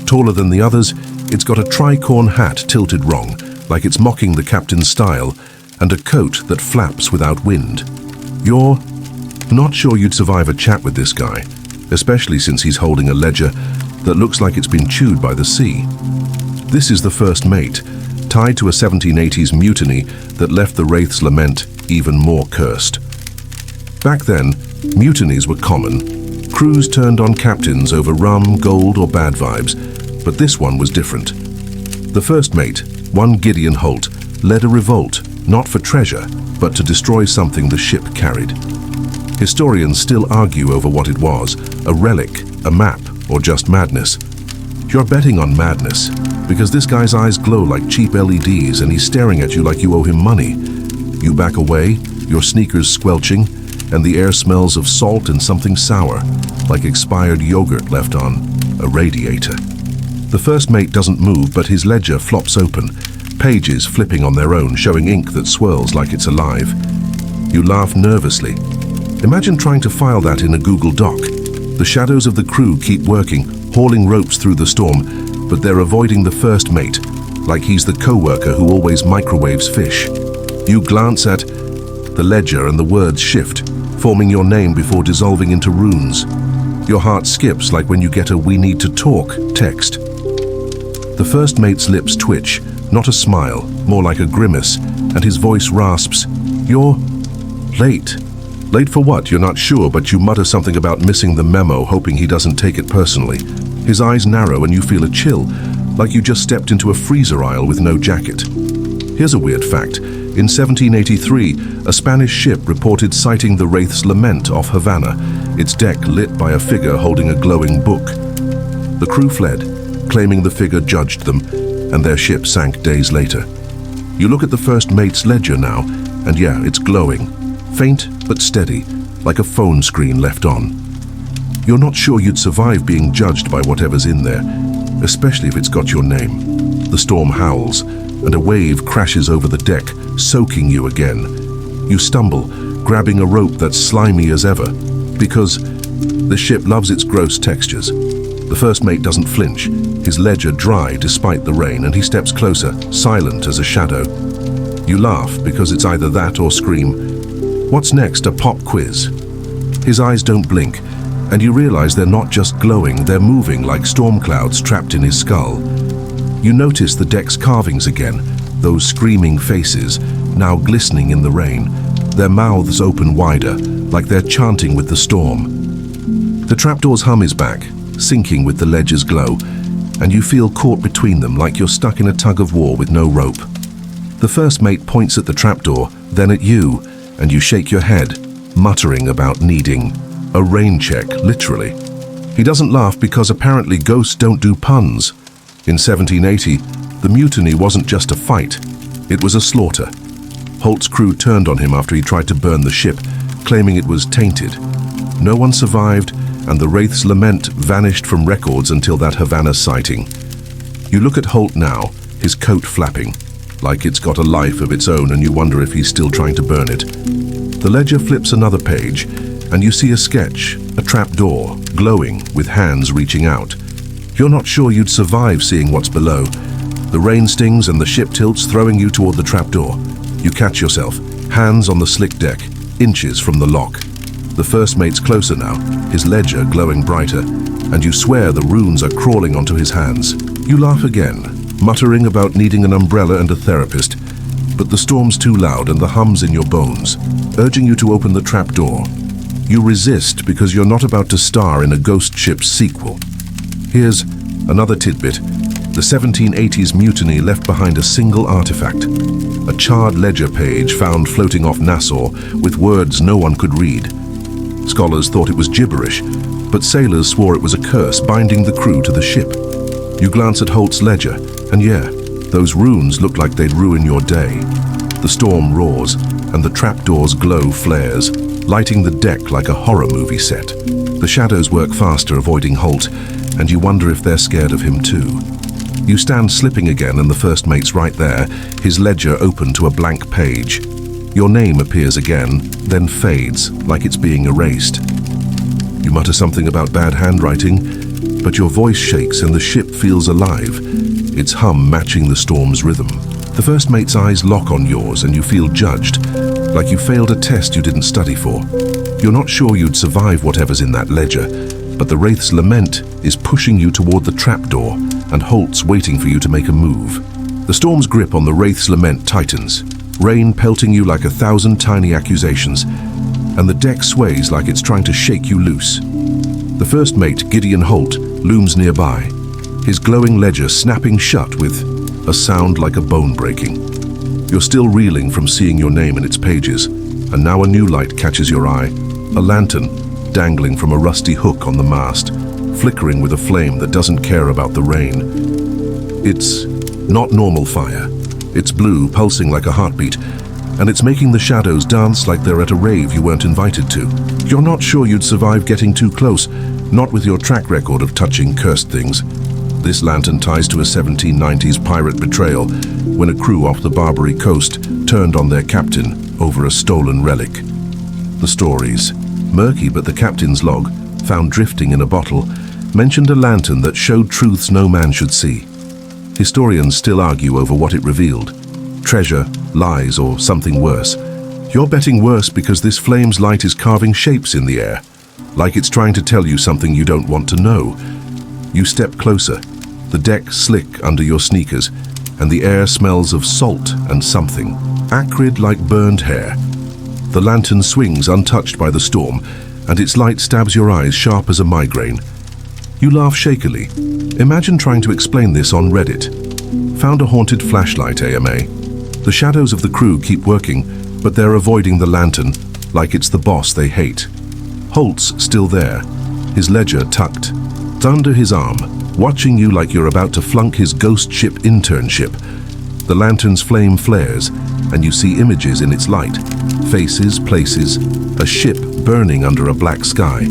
Taller than the others, it's got a tricorn hat tilted wrong, like it's mocking the captain's style, and a coat that flaps without wind. You're not sure you'd survive a chat with this guy, especially since he's holding a ledger that looks like it's been chewed by the sea. This is the first mate, tied to a 1780s mutiny that left the Wraith's lament even more cursed. Back then, mutinies were common. Crews turned on captains over rum, gold, or bad vibes, but this one was different. The first mate, one Gideon Holt, led a revolt, not for treasure, but to destroy something the ship carried. Historians still argue over what it was, a relic, a map, or just madness. You're betting on madness, because this guy's eyes glow like cheap LEDs and he's staring at you like you owe him money. You back away, your sneakers squelching, and the air smells of salt and something sour, like expired yogurt left on a radiator. The first mate doesn't move, but his ledger flops open, pages flipping on their own, showing ink that swirls like it's alive. You laugh nervously. Imagine trying to file that in a Google Doc. The shadows of the crew keep working, hauling ropes through the storm, but they're avoiding the first mate, like he's the co-worker who always microwaves fish. You glance at the ledger and the words shift, forming your name before dissolving into runes. Your heart skips like when you get a "we need to talk" text. The first mate's lips twitch, not a smile, more like a grimace, and his voice rasps, "You're late." Late for what? You're not sure, but you mutter something about missing the memo, hoping he doesn't take it personally. His eyes narrow and you feel a chill, like you just stepped into a freezer aisle with no jacket. Here's a weird fact. In 1783, a Spanish ship reported sighting the Wraith's lament off Havana, its deck lit by a figure holding a glowing book. The crew fled, claiming the figure judged them, and their ship sank days later. You look at the first mate's ledger now, and yeah, it's glowing. Faint but steady, like a phone screen left on. You're not sure you'd survive being judged by whatever's in there, especially if it's got your name. The storm howls, and a wave crashes over the deck, soaking you again. You stumble, grabbing a rope that's slimy as ever, because the ship loves its gross textures. The first mate doesn't flinch, his ledger dry despite the rain, and he steps closer, silent as a shadow. You laugh because it's either that or scream. What's next? A pop quiz. His eyes don't blink, and you realize they're not just glowing, they're moving like storm clouds trapped in his skull. You notice the deck's carvings again, those screaming faces, now glistening in the rain, their mouths open wider, like they're chanting with the storm. The trapdoor's hum is back, sinking with the ledger's glow, and you feel caught between them like you're stuck in a tug-of-war with no rope. The first mate points at the trapdoor, then at you, and you shake your head, muttering about needing a rain check, literally. He doesn't laugh because apparently ghosts don't do puns. In 1780, the mutiny wasn't just a fight, it was a slaughter. Holt's crew turned on him after he tried to burn the ship, claiming it was tainted. No one survived, and the Wraith's lament vanished from records until that Havana sighting. You look at Holt now, his coat flapping, like it's got a life of its own, and you wonder if he's still trying to burn it. The ledger flips another page, and you see a sketch, a trapdoor, glowing with hands reaching out. You're not sure you'd survive seeing what's below. The rain stings and the ship tilts, throwing you toward the trapdoor. You catch yourself, hands on the slick deck, inches from the lock. The first mate's closer now, his ledger glowing brighter, and you swear the runes are crawling onto his hands. You laugh again, muttering about needing an umbrella and a therapist, but the storm's too loud and the hum's in your bones, urging you to open the trapdoor. You resist because you're not about to star in a ghost ship sequel. Here's another tidbit. The 1780s mutiny left behind a single artifact, a charred ledger page found floating off Nassau with words no one could read. Scholars thought it was gibberish, but sailors swore it was a curse binding the crew to the ship. You glance at Holt's ledger, and yeah, those runes look like they'd ruin your day. The storm roars, and the trapdoor's glow flares, lighting the deck like a horror movie set. The shadows work faster, avoiding Holt, and you wonder if they're scared of him too. You stand slipping again, and the first mate's right there, his ledger open to a blank page. Your name appears again, then fades, like it's being erased. You mutter something about bad handwriting, but your voice shakes and the ship feels alive, its hum matching the storm's rhythm. The first mate's eyes lock on yours and you feel judged, like you failed a test you didn't study for. You're not sure you'd survive whatever's in that ledger, but the Wraith's lament is pushing you toward the trapdoor, and Holt's waiting for you to make a move. The storm's grip on the Wraith's lament tightens, rain pelting you like 1,000 tiny accusations, and the deck sways like it's trying to shake you loose. The first mate, Gideon Holt, looms nearby, his glowing ledger snapping shut with a sound like a bone breaking. You're still reeling from seeing your name in its pages, and now a new light catches your eye, a lantern dangling from a rusty hook on the mast, flickering with a flame that doesn't care about the rain. It's not normal fire. It's blue, pulsing like a heartbeat, and it's making the shadows dance like they're at a rave you weren't invited to. You're not sure you'd survive getting too close, not with your track record of touching cursed things. This lantern ties to a 1790s pirate betrayal when a crew off the Barbary coast turned on their captain over a stolen relic. The stories, murky, but the captain's log, found drifting in a bottle, mentioned a lantern that showed truths no man should see. Historians still argue over what it revealed. Treasure, lies, or something worse. You're betting worse because this flame's light is carving shapes in the air, like it's trying to tell you something you don't want to know. You step closer, the deck slick under your sneakers, and the air smells of salt and something, acrid like burned hair. The lantern swings untouched by the storm, and its light stabs your eyes sharp as a migraine. You laugh shakily. Imagine trying to explain this on Reddit. Found a haunted flashlight, AMA. The shadows of the crew keep working, but they're avoiding the lantern like it's the boss they hate. Holt's still there, his ledger tucked under his arm, watching you like you're about to flunk his ghost ship internship. The lantern's flame flares, and you see images in its light. Faces, places, a ship burning under a black sky.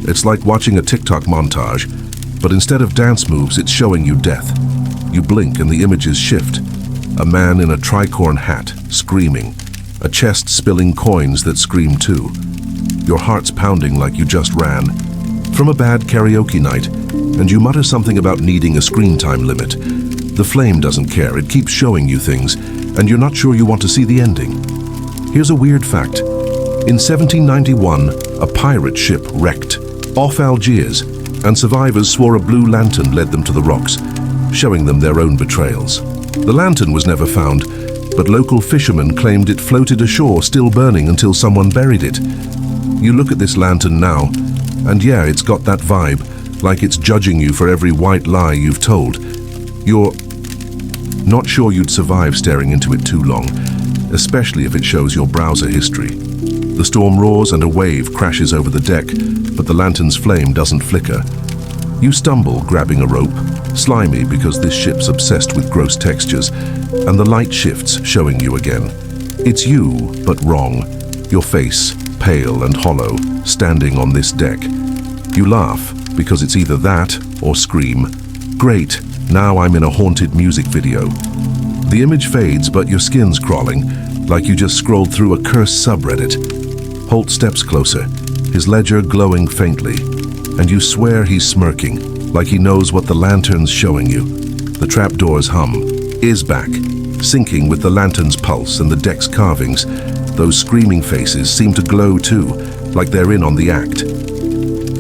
It's like watching a TikTok montage, but instead of dance moves, it's showing you death. You blink and the images shift. A man in a tricorn hat, screaming. A chest spilling coins that scream too. Your heart's pounding like you just ran from a bad karaoke night, and you mutter something about needing a screen time limit. The flame doesn't care, it keeps showing you things, and you're not sure you want to see the ending. Here's a weird fact. In 1791, a pirate ship wrecked off Algiers, and survivors swore a blue lantern led them to the rocks, showing them their own betrayals. The lantern was never found, but local fishermen claimed it floated ashore still burning until someone buried it. You look at this lantern now, and yeah, it's got that vibe, like it's judging you for every white lie you've told. You're not sure you'd survive staring into it too long, especially if it shows your browser history. The storm roars and a wave crashes over the deck, but the lantern's flame doesn't flicker. You stumble, grabbing a rope, slimy because this ship's obsessed with gross textures, and the light shifts, showing you again. It's you, but wrong. Your face, pale and hollow, standing on this deck. You laugh, because it's either that or scream. Great, now I'm in a haunted music video. The image fades, but your skin's crawling, like you just scrolled through a cursed subreddit. Holt steps closer, his ledger glowing faintly, and you swear he's smirking, like he knows what the lantern's showing you. The trapdoor's hum is back, syncing with the lantern's pulse and the deck's carvings. Those screaming faces seem to glow too, like they're in on the act.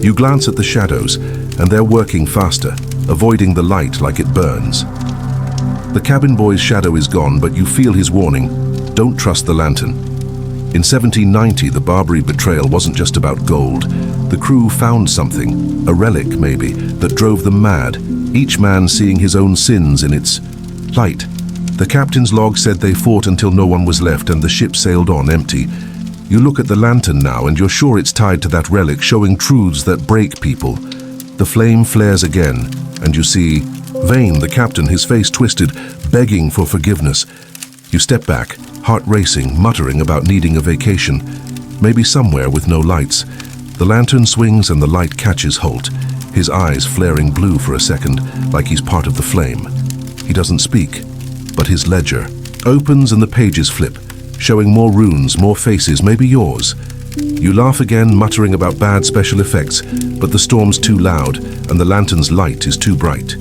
You glance at the shadows, and they're working faster, avoiding the light like it burns. The cabin boy's shadow is gone, but you feel his warning. Don't trust the lantern. In 1790, the Barbary betrayal wasn't just about gold. The crew found something, a relic maybe, that drove them mad, each man seeing his own sins in its light. The captain's log said they fought until no one was left and the ship sailed on empty. You look at the lantern now and you're sure it's tied to that relic, showing truths that break people. The flame flares again, and you see Vane, the captain, his face twisted, begging for forgiveness. You step back, heart racing, muttering about needing a vacation, maybe somewhere with no lights. The lantern swings and the light catches Holt, his eyes flaring blue for a second, like he's part of the flame. He doesn't speak, but his ledger opens and the pages flip, showing more runes, more faces, maybe yours. You laugh again, muttering about bad special effects, but the storm's too loud and the lantern's light is too bright.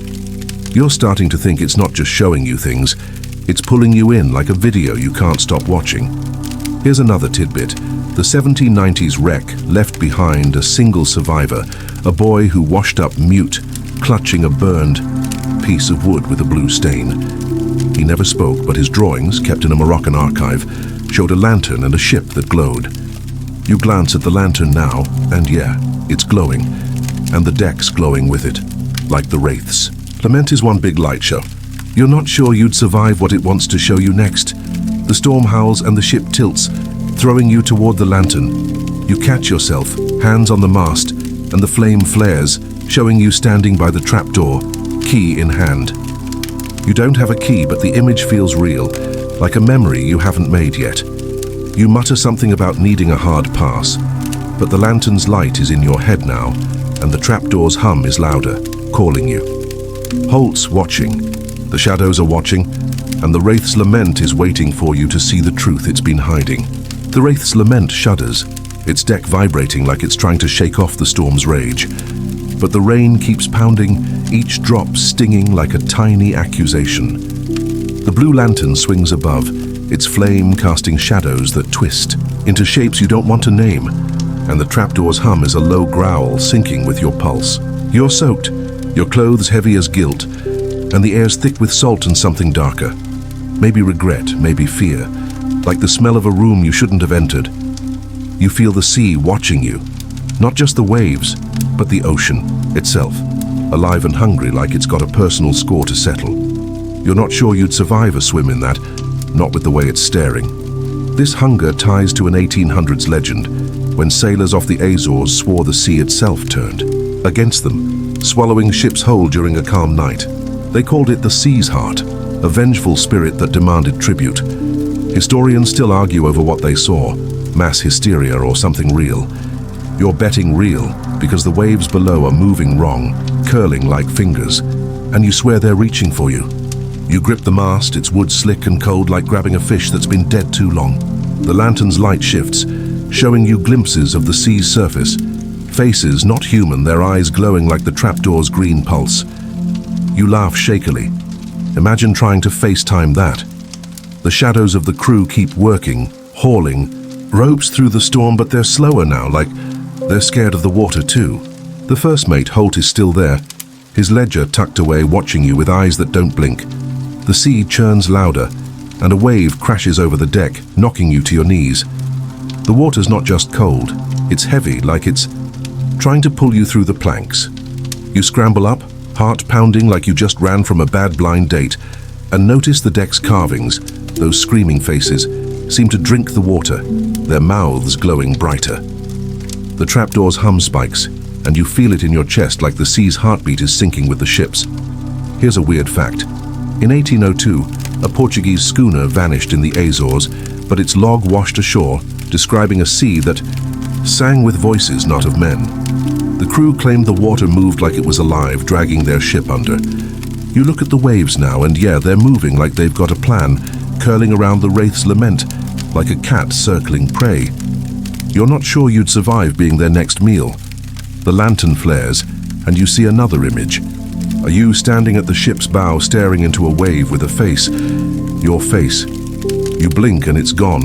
You're starting to think it's not just showing you things, it's pulling you in like a video you can't stop watching. Here's another tidbit. The 1790s wreck left behind a single survivor, a boy who washed up mute, clutching a burned piece of wood with a blue stain. He never spoke, but his drawings, kept in a Moroccan archive, showed a lantern and a ship that glowed. You glance at the lantern now, and yeah, it's glowing, and the deck's glowing with it, like the wraiths. Lament is one big light show. You're not sure you'd survive what it wants to show you next. The storm howls and the ship tilts, throwing you toward the lantern. You catch yourself, hands on the mast, and the flame flares, showing you standing by the trapdoor, key in hand. You don't have a key, but the image feels real, like a memory you haven't made yet. You mutter something about needing a hard pass, but the lantern's light is in your head now, and the trapdoor's hum is louder, calling you. Holt's watching, the shadows are watching, and the Wraith's lament is waiting for you to see the truth it's been hiding. The Wraith's lament shudders, its deck vibrating like it's trying to shake off the storm's rage. But the rain keeps pounding, each drop stinging like a tiny accusation. The blue lantern swings above, its flame casting shadows that twist into shapes you don't want to name, and the trapdoor's hum is a low growl syncing with your pulse. You're soaked, your clothes heavy as guilt, and the air's thick with salt and something darker. Maybe regret, maybe fear, like the smell of a room you shouldn't have entered. You feel the sea watching you, not just the waves, but the ocean itself, alive and hungry like it's got a personal score to settle. You're not sure you'd survive a swim in that, not with the way it's staring. This hunger ties to an 1800s legend, when sailors off the Azores swore the sea itself turned against them, swallowing ships whole during a calm night. They called it the sea's heart, a vengeful spirit that demanded tribute. Historians still argue over what they saw, mass hysteria or something real. You're betting real because the waves below are moving wrong, curling like fingers, and you swear they're reaching for you. You grip the mast, its wood slick and cold like grabbing a fish that's been dead too long. The lantern's light shifts, showing you glimpses of the sea's surface. Faces not human, their eyes glowing like the trapdoor's green pulse. You laugh shakily. Imagine trying to FaceTime that. The shadows of the crew keep working, hauling, ropes through the storm, but they're slower now, like they're scared of the water too. The first mate, Holt, is still there, his ledger tucked away, watching you with eyes that don't blink. The sea churns louder, and a wave crashes over the deck, knocking you to your knees. The water's not just cold, it's heavy, like it's trying to pull you through the planks. You scramble up, heart pounding like you just ran from a bad blind date, and notice the deck's carvings, those screaming faces, seem to drink the water, their mouths glowing brighter. The trapdoor's hum spikes, and you feel it in your chest like the sea's heartbeat is syncing with the ship's. Here's a weird fact. In 1802, a Portuguese schooner vanished in the Azores, but its log washed ashore, describing a sea that sang with voices not of men. The crew claimed the water moved like it was alive, dragging their ship under. You look at the waves now, and yeah, they're moving like they've got a plan, curling around the Wraith's lament, like a cat circling prey. You're not sure you'd survive being their next meal. The lantern flares, and you see another image. Are you standing at the ship's bow, staring into a wave with a face? Your face. You blink and it's gone,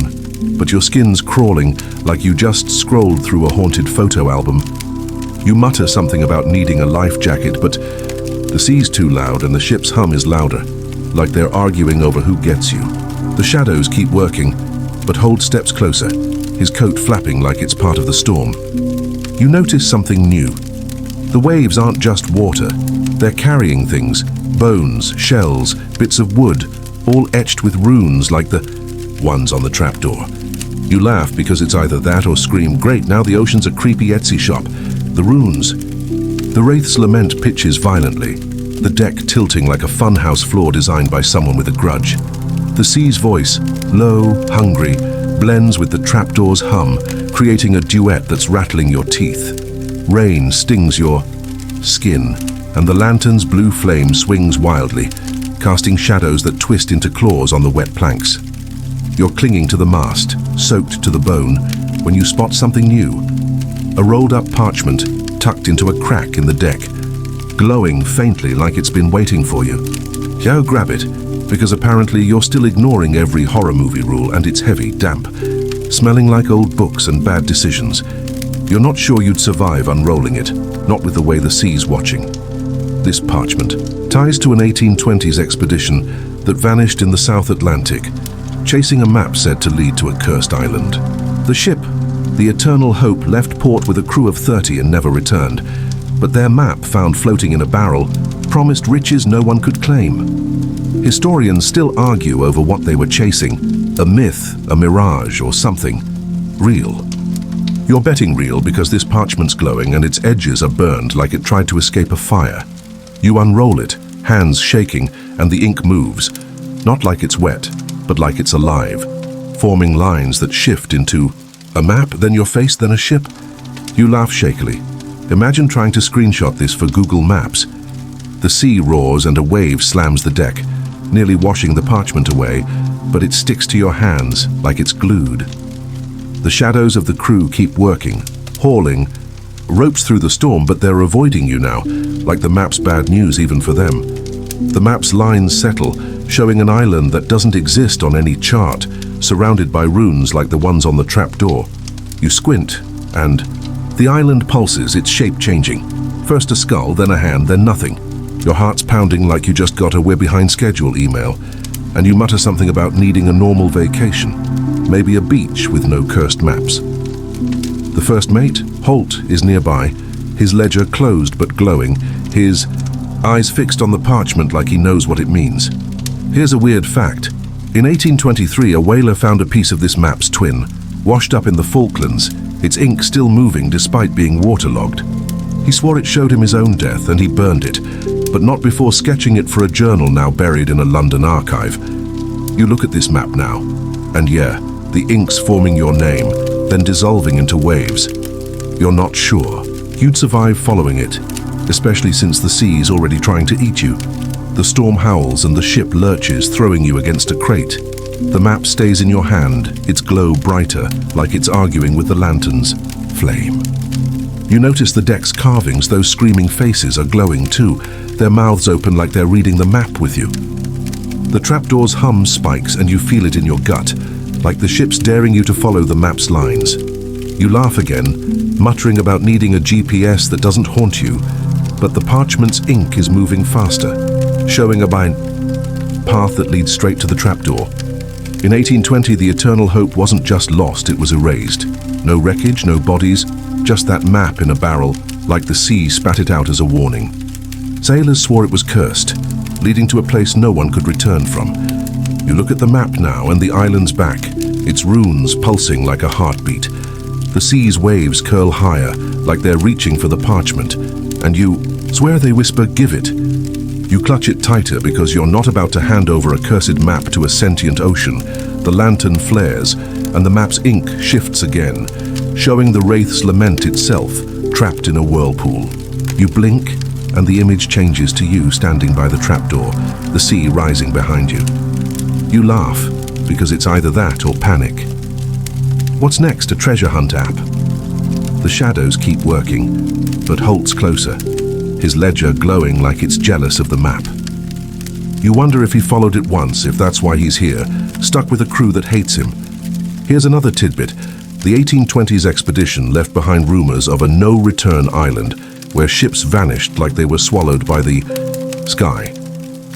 but your skin's crawling like you just scrolled through a haunted photo album. You mutter something about needing a life jacket, but the sea's too loud and the ship's hum is louder. like they're arguing over who gets you. The shadows keep working, but Holt steps closer, his coat flapping like it's part of the storm. You notice something new. The waves aren't just water. They're carrying things, bones, shells, bits of wood, all etched with runes like the ones on the trapdoor. You laugh because it's either that or scream, "Great, now the ocean's a creepy Etsy shop." The runes. The Wraith's lament pitches violently, the deck tilting like a funhouse floor designed by someone with a grudge. The sea's voice, low, hungry, blends with the trapdoor's hum, creating a duet that's rattling your teeth. Rain stings your skin, and the lantern's blue flame swings wildly, casting shadows that twist into claws on the wet planks. You're clinging to the mast, soaked to the bone, when you spot something new. A rolled-up parchment tucked into a crack in the deck, glowing faintly like it's been waiting for you. Go grab it, because apparently you're still ignoring every horror movie rule, and it's heavy, damp, smelling like old books and bad decisions. You're not sure you'd survive unrolling it, not with the way the sea's watching. This parchment ties to an 1820s expedition that vanished in the South Atlantic, chasing a map said to lead to a cursed island. The ship, the Eternal Hope, left port with a crew of 30 and never returned, but their map, found floating in a barrel, promised riches no one could claim. Historians still argue over what they were chasing, a myth, a mirage, or something real. You're betting real because this parchment's glowing and its edges are burned like it tried to escape a fire. You unroll it, hands shaking, and the ink moves, not like it's wet, but like it's alive, forming lines that shift into a map, then your face, then a ship. You laugh shakily. Imagine trying to screenshot this for Google Maps. The sea roars and a wave slams the deck, nearly washing the parchment away, but it sticks to your hands like it's glued. The shadows of the crew keep working, hauling ropes through the storm, but they're avoiding you now, like the map's bad news even for them. The map's lines settle, showing an island that doesn't exist on any chart, surrounded by runes like the ones on the trapdoor. You squint, and the island pulses, its shape changing. First a skull, then a hand, then nothing. Your heart's pounding like you just got a "we're behind schedule" email, and you mutter something about needing a normal vacation, maybe a beach with no cursed maps. The first mate, Holt, is nearby, his ledger closed but glowing, his eyes fixed on the parchment like he knows what it means. Here's a weird fact. In 1823, a whaler found a piece of this map's twin, washed up in the Falklands, its ink still moving despite being waterlogged. He swore it showed him his own death and he burned it, but not before sketching it for a journal now buried in a London archive. You look at this map now, and yeah, the ink's forming your name, then dissolving into waves. You're not sure you'd survive following it, especially since the sea's already trying to eat you. The storm howls and the ship lurches, throwing you against a crate. The map stays in your hand, its glow brighter, like it's arguing with the lantern's flame. You notice the deck's carvings, those screaming faces are glowing too, their mouths open like they're reading the map with you. The trapdoor's hum spikes and you feel it in your gut, like the ship's daring you to follow the map's lines. You laugh again, muttering about needing a GPS that doesn't haunt you, but the parchment's ink is moving faster, showing a path that leads straight to the trapdoor. In 1820, the Eternal Hope wasn't just lost, it was erased. No wreckage, no bodies, just that map in a barrel, like the sea spat it out as a warning. Sailors swore it was cursed, leading to a place no one could return from. You look at the map now and the island's back, its runes pulsing like a heartbeat. The sea's waves curl higher, like they're reaching for the parchment, and you swear they whisper, "Give it." You clutch it tighter because you're not about to hand over a cursed map to a sentient ocean. The lantern flares, and the map's ink shifts again, showing the Wraith's lament itself, trapped in a whirlpool. You blink, and the image changes to you standing by the trapdoor, the sea rising behind you. You laugh, because it's either that or panic. What's next? A treasure hunt app? The shadows keep working, but Holt's closer, his ledger glowing like it's jealous of the map. You wonder if he followed it once, if that's why he's here, stuck with a crew that hates him. Here's another tidbit. The 1820s expedition left behind rumors of a no-return island where ships vanished like they were swallowed by the sky.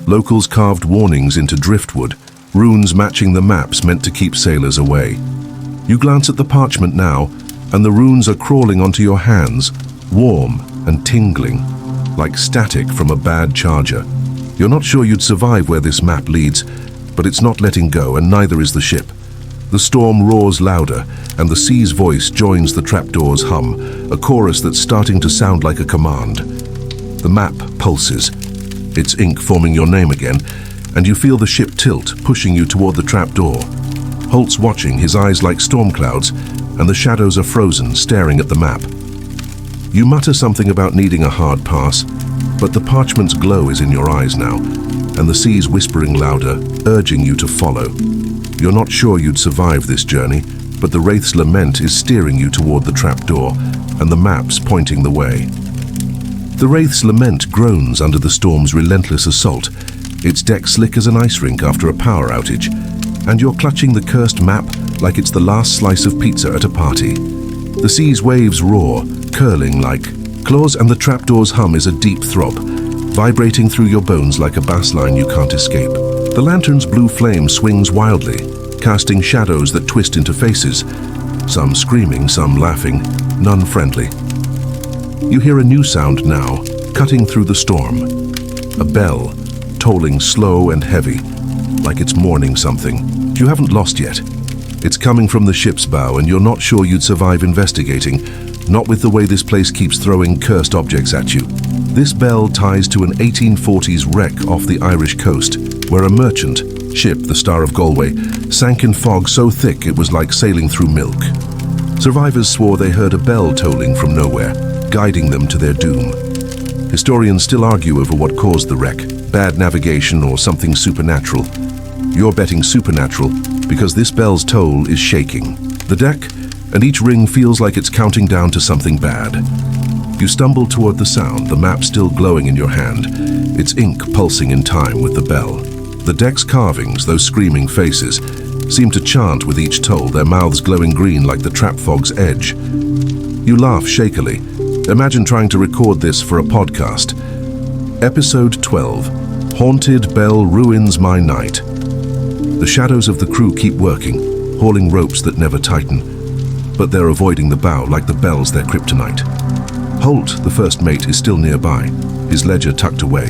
Locals carved warnings into driftwood, runes matching the maps meant to keep sailors away. You glance at the parchment now, and the runes are crawling onto your hands, warm and tingling, like static from a bad charger. You're not sure you'd survive where this map leads, but it's not letting go, and neither is the ship. The storm roars louder, and the sea's voice joins the trapdoor's hum, a chorus that's starting to sound like a command. The map pulses, its ink forming your name again, and you feel the ship tilt, pushing you toward the trapdoor. Holt's watching, his eyes like storm clouds, and the shadows are frozen, staring at the map. You mutter something about needing a hard pass, but the parchment's glow is in your eyes now, and the sea's whispering louder, urging you to follow. You're not sure you'd survive this journey, but the Wraith's lament is steering you toward the trapdoor, and the map's pointing the way. The Wraith's lament groans under the storm's relentless assault, its deck slick as an ice rink after a power outage, and you're clutching the cursed map like it's the last slice of pizza at a party. The sea's waves roar, curling like claws, and the trapdoor's hum is a deep throb, vibrating through your bones like a bass line you can't escape. The lantern's blue flame swings wildly, casting shadows that twist into faces, some screaming, some laughing, none friendly. You hear a new sound now, cutting through the storm. A bell, tolling slow and heavy, like it's mourning something. You haven't lost yet. It's coming from the ship's bow, and you're not sure you'd survive investigating, not with the way this place keeps throwing cursed objects at you. This bell ties to an 1840s wreck off the Irish coast, where a merchant ship, the Star of Galway, sank in fog so thick it was like sailing through milk. Survivors swore they heard a bell tolling from nowhere, guiding them to their doom. Historians still argue over what caused the wreck, bad navigation or something supernatural. You're betting supernatural because this bell's toll is shaking the deck, and each ring feels like it's counting down to something bad. You stumble toward the sound, the map still glowing in your hand, its ink pulsing in time with the bell. The deck's carvings, those screaming faces, seem to chant with each toll, their mouths glowing green like the trap fog's edge. You laugh shakily. Imagine trying to record this for a podcast. Episode 12, Haunted Bell Ruins My Night. The shadows of the crew keep working, hauling ropes that never tighten, but they're avoiding the bow like the bell's their kryptonite. Holt, the first mate, is still nearby, his ledger tucked away,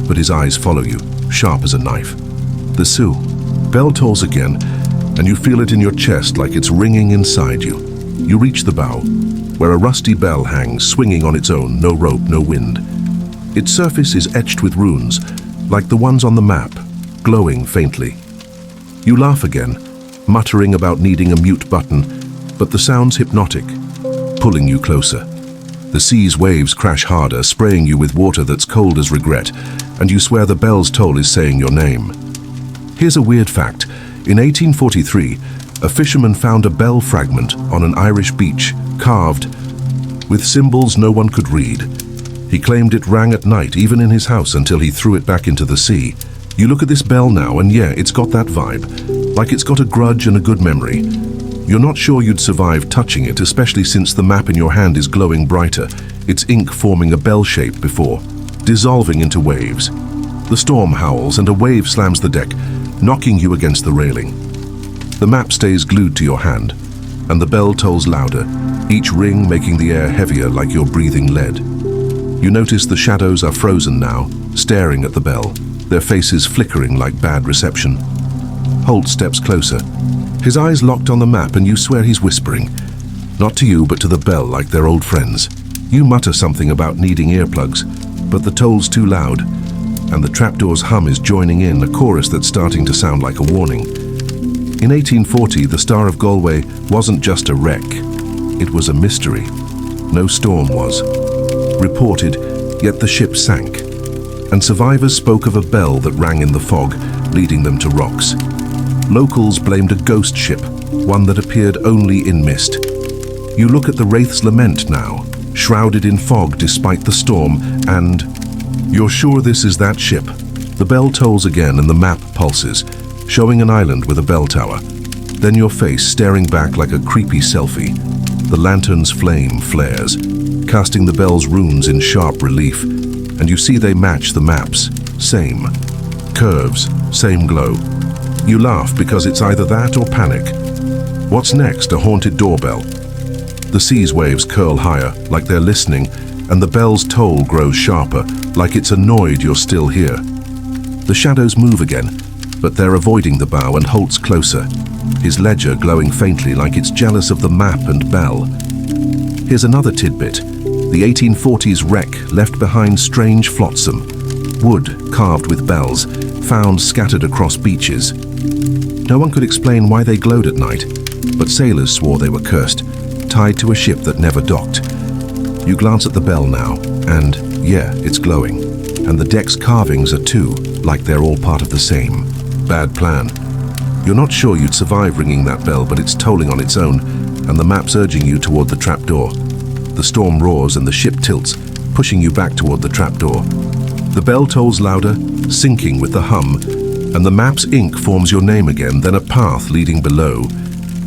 but his eyes follow you, sharp as a knife. The Sioux. Bell tolls again, and you feel it in your chest like it's ringing inside you. You reach the bow, where a rusty bell hangs, swinging on its own, no rope, no wind. Its surface is etched with runes, like the ones on the map, glowing faintly. You laugh again, muttering about needing a mute button, but the sound's hypnotic, pulling you closer. The sea's waves crash harder, spraying you with water that's cold as regret, and you swear the bell's toll is saying your name. Here's a weird fact. In 1843, a fisherman found a bell fragment on an Irish beach, carved with symbols no one could read. He claimed it rang at night, even in his house, until he threw it back into the sea. You look at this bell now, and yeah, it's got that vibe, like it's got a grudge and a good memory. You're not sure you'd survive touching it, especially since the map in your hand is glowing brighter, its ink forming a bell shape before, dissolving into waves. The storm howls, and a wave slams the deck, knocking you against the railing. The map stays glued to your hand, and the bell tolls louder, each ring making the air heavier like you're breathing lead. You notice the shadows are frozen now, staring at the bell, their faces flickering like bad reception. Holt steps closer, his eyes locked on the map, and you swear he's whispering. Not to you, but to the bell like they're old friends. You mutter something about needing earplugs, but the toll's too loud, and the trapdoor's hum is joining in, a chorus that's starting to sound like a warning. In 1840, the Star of Galway wasn't just a wreck. It was a mystery. No storm was reported, yet the ship sank, and survivors spoke of a bell that rang in the fog, leading them to rocks. Locals blamed a ghost ship, one that appeared only in mist. You look at the Wraith's lament now, shrouded in fog despite the storm, and you're sure this is that ship. The bell tolls again and the map pulses, showing an island with a bell tower. Then your face staring back like a creepy selfie. The lantern's flame flares, casting the bell's runes in sharp relief, and you see they match the maps. Same. Curves, same glow. You laugh because it's either that or panic. What's next? A haunted doorbell. The sea's waves curl higher, like they're listening, and the bell's toll grows sharper, like it's annoyed you're still here. The shadows move again, but they're avoiding the bow and Holt's closer, his ledger glowing faintly like it's jealous of the map and bell. Here's another tidbit. The 1840s wreck left behind strange flotsam, wood carved with bells, found scattered across beaches. No one could explain why they glowed at night, but sailors swore they were cursed, tied to a ship that never docked. You glance at the bell now, and yeah, it's glowing. And the deck's carvings are too, like they're all part of the same. Bad plan. You're not sure you'd survive ringing that bell, but it's tolling on its own, and the map's urging you toward the trapdoor. The storm roars and the ship tilts, pushing you back toward the trapdoor. The bell tolls louder, syncing with the hum, and the map's ink forms your name again, then a path leading below.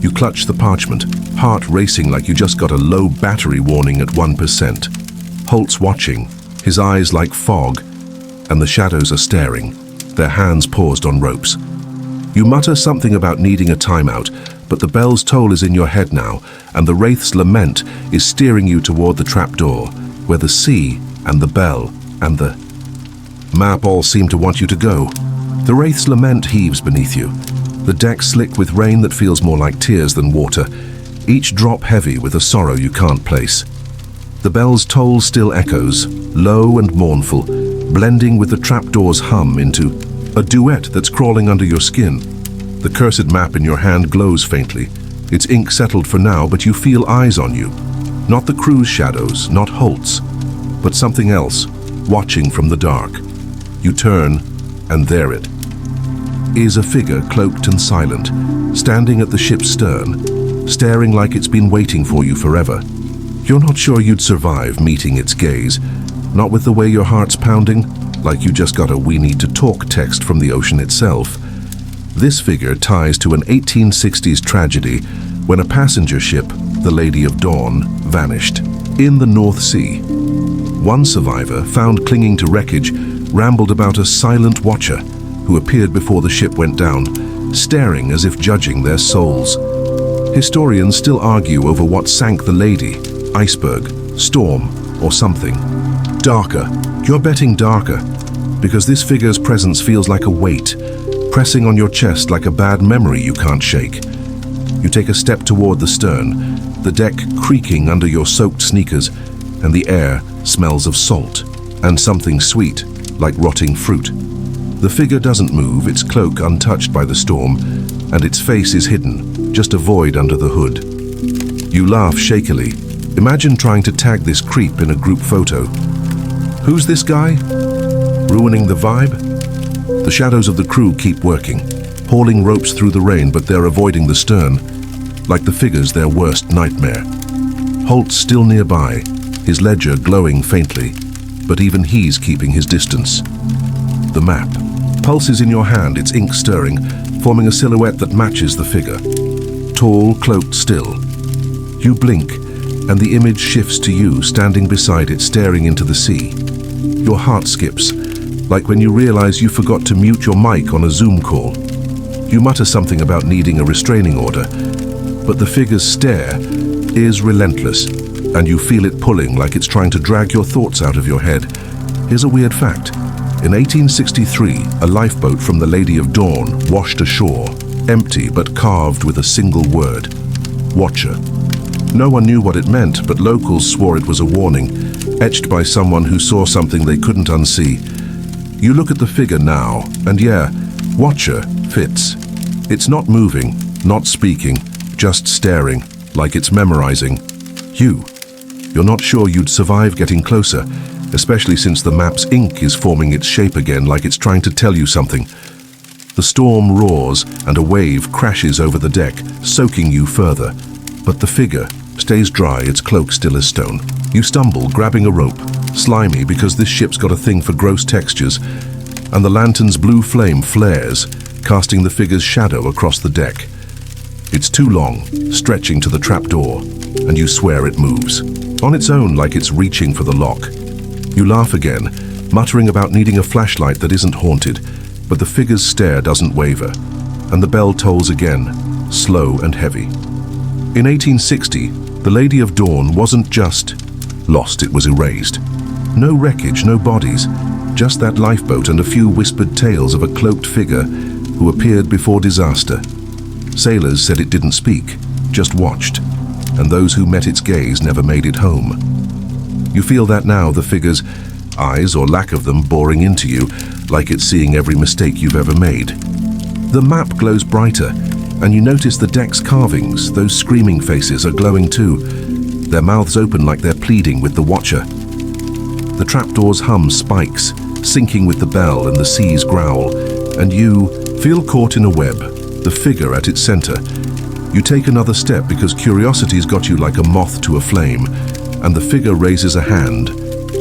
You clutch the parchment, heart racing like you just got a low battery warning at 1%. Holt's watching, his eyes like fog, and the shadows are staring, their hands paused on ropes. You mutter something about needing a timeout, but the bell's toll is in your head now, and the wraith's lament is steering you toward the trapdoor, where the sea and the bell and the map all seem to want you to go. The wraith's lament heaves beneath you, the deck slick with rain that feels more like tears than water, each drop heavy with a sorrow you can't place. The bell's toll still echoes, low and mournful, blending with the trapdoor's hum into a duet that's crawling under your skin. The cursed map in your hand glows faintly. Its ink settled for now, but you feel eyes on you. Not the crew's shadows, not Holt's, but something else, watching from the dark. You turn, and there it is, a figure cloaked and silent, standing at the ship's stern, staring like it's been waiting for you forever. You're not sure you'd survive meeting its gaze, not with the way your heart's pounding, like you just got a "we need to talk" text from the ocean itself. This figure ties to an 1860s tragedy when a passenger ship, the Lady of Dawn, vanished in the North Sea. One survivor, found clinging to wreckage, rambled about a silent watcher who appeared before the ship went down, staring as if judging their souls. Historians still argue over what sank the lady: iceberg, storm, or something. Darker. You're betting darker, because this figure's presence feels like a weight, pressing on your chest like a bad memory you can't shake. You take a step toward the stern, the deck creaking under your soaked sneakers, and the air smells of salt and something sweet, like rotting fruit. The figure doesn't move, its cloak untouched by the storm, and its face is hidden, just a void under the hood. You laugh shakily. Imagine trying to tag this creep in a group photo. Who's this guy? Ruining the vibe? The shadows of the crew keep working, hauling ropes through the rain, but they're avoiding the stern, like the figure's their worst nightmare. Holt's still nearby, his ledger glowing faintly, but even he's keeping his distance. The map pulses in your hand, its ink stirring, forming a silhouette that matches the figure. Tall, cloaked still. You blink, and the image shifts to you, standing beside it, staring into the sea. Your heart skips, like when you realize you forgot to mute your mic on a Zoom call. You mutter something about needing a restraining order, but the figure's stare is relentless, and you feel it pulling like it's trying to drag your thoughts out of your head. Here's a weird fact. In 1863, a lifeboat from the Lady of Dawn washed ashore, empty but carved with a single word: Watcher. No one knew what it meant, but locals swore it was a warning, etched by someone who saw something they couldn't unsee. You look at the figure now, and yeah, Watcher fits. It's not moving, not speaking, just staring, like it's memorizing. You're not sure you'd survive getting closer, especially since the map's ink is forming its shape again, like it's trying to tell you something. The storm roars, and a wave crashes over the deck, soaking you further. But the figure stays dry, its cloak still as stone. You stumble, grabbing a rope, slimy because this ship's got a thing for gross textures, and the lantern's blue flame flares, casting the figure's shadow across the deck. It's too long, stretching to the trapdoor, and you swear it moves, on its own, like it's reaching for the lock. You laugh again, muttering about needing a flashlight that isn't haunted. but the figure's stare doesn't waver, and the bell tolls again, slow and heavy. In 1860, the Lady of Dawn wasn't just lost, it was erased. No wreckage, no bodies, just that lifeboat and a few whispered tales of a cloaked figure who appeared before disaster. Sailors said it didn't speak, just watched, and those who met its gaze never made it home. You feel that now, the figure's eyes, or lack of them, boring into you, like it's seeing every mistake you've ever made. The map glows brighter, and you notice the deck's carvings. Those screaming faces are glowing too, their mouths open like they're pleading with the watcher. The trapdoor's hum spikes, syncing with the bell and the sea's growl, and you feel caught in a web, the figure at its center. You take another step because curiosity's got you like a moth to a flame, and the figure raises a hand,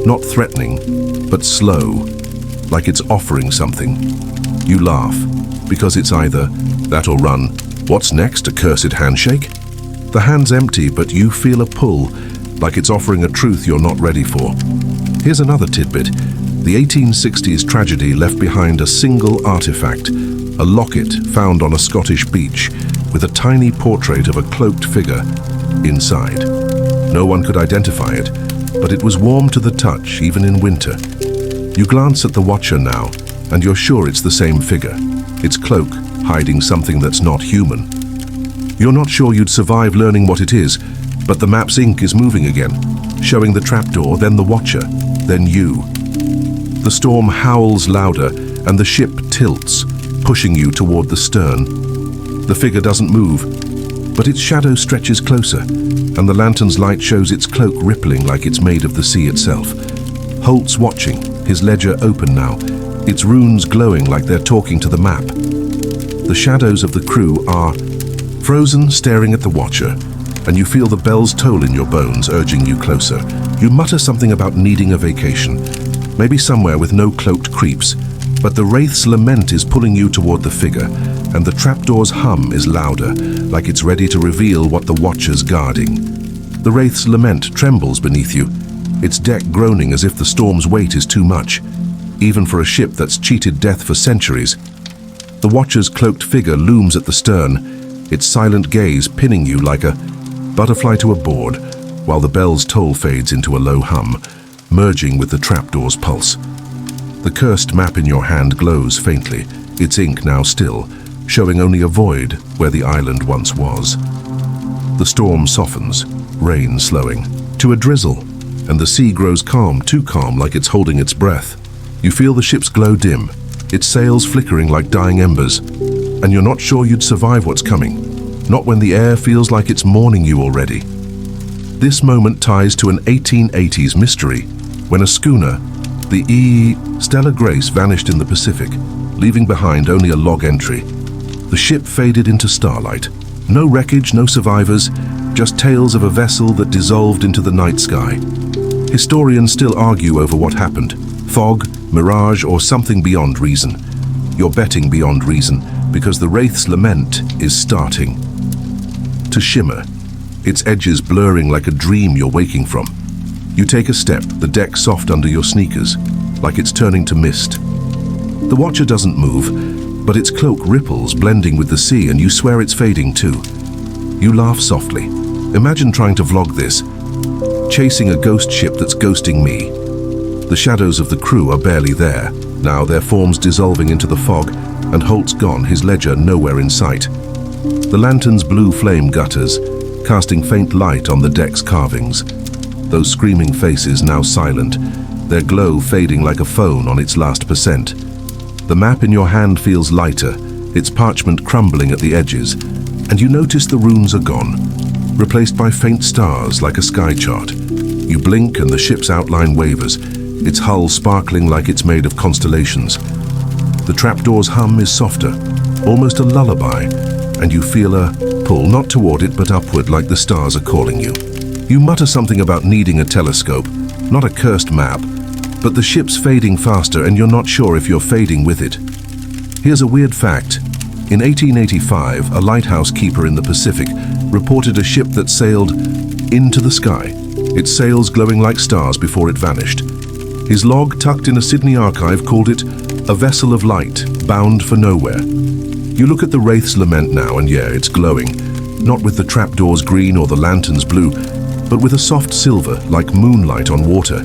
not threatening, but slow, like it's offering something. You laugh, because it's either that or run. What's next, a cursed handshake? The hand's empty, but you feel a pull, like it's offering a truth you're not ready for. Here's another tidbit. The 1860s tragedy left behind a single artifact, a locket found on a Scottish beach with a tiny portrait of a cloaked figure inside. No one could identify it, but it was warm to the touch, even in winter. You glance at the watcher now, and you're sure it's the same figure. Its cloak hiding something that's not human. You're not sure you'd survive learning what it is, but the map's ink is moving again, showing the trapdoor, then the watcher, then you. The storm howls louder, and the ship tilts, pushing you toward the stern. The figure doesn't move, but its shadow stretches closer, and the lantern's light shows its cloak rippling like it's made of the sea itself. Holt's watching, his ledger open now, its runes glowing like they're talking to the map. The shadows of the crew are frozen, staring at the watcher, and you feel the bells toll in your bones, urging you closer. You mutter something about needing a vacation, maybe somewhere with no cloaked creeps, but the wraith's lament is pulling you toward the figure, and the trapdoor's hum is louder, like it's ready to reveal what the watcher's guarding. The wraith's lament trembles beneath you, its deck groaning as if the storm's weight is too much, even for a ship that's cheated death for centuries. The watcher's cloaked figure looms at the stern, its silent gaze pinning you like a butterfly to a board, while the bell's toll fades into a low hum, merging with the trapdoor's pulse. The cursed map in your hand glows faintly, its ink now still, showing only a void where the island once was. The storm softens, rain slowing, to a drizzle, and the sea grows calm, too calm, like it's holding its breath. You feel the ship's glow dim, its sails flickering like dying embers, and you're not sure you'd survive what's coming, not when the air feels like it's mourning you already. This moment ties to an 1880s mystery, when a schooner, the Stella Grace, vanished in the Pacific, leaving behind only a log entry. The ship faded into starlight. No wreckage, no survivors, just tales of a vessel that dissolved into the night sky. Historians still argue over what happened, fog, mirage, or something beyond reason. You're betting beyond reason, because the wraith's lament is starting to shimmer, its edges blurring like a dream you're waking from. You take a step, the deck soft under your sneakers, like it's turning to mist. The watcher doesn't move, but its cloak ripples, blending with the sea, and you swear it's fading too. You laugh softly. Imagine trying to vlog this, chasing a ghost ship that's ghosting me. The shadows of the crew are barely there, now their forms dissolving into the fog, and Holt's gone, his ledger nowhere in sight. The lantern's blue flame gutters, casting faint light on the deck's carvings. Those screaming faces now silent, their glow fading like a phone on its last percent. The map in your hand feels lighter, its parchment crumbling at the edges, and you notice the runes are gone, replaced by faint stars like a sky chart. You blink and the ship's outline wavers, its hull sparkling like it's made of constellations. The trapdoor's hum is softer, almost a lullaby, and you feel a pull, not toward it but upward, like the stars are calling you. You mutter something about needing a telescope, not a cursed map, but the ship's fading faster and you're not sure if you're fading with it. Here's a weird fact. In 1885, a lighthouse keeper in the Pacific reported a ship that sailed into the sky, its sails glowing like stars before it vanished. His log, tucked in a Sydney archive, called it a vessel of light, bound for nowhere. You look at the Wraith's Lament now, and yeah, it's glowing. Not with the trapdoors green or the lanterns blue, but with a soft silver, like moonlight on water.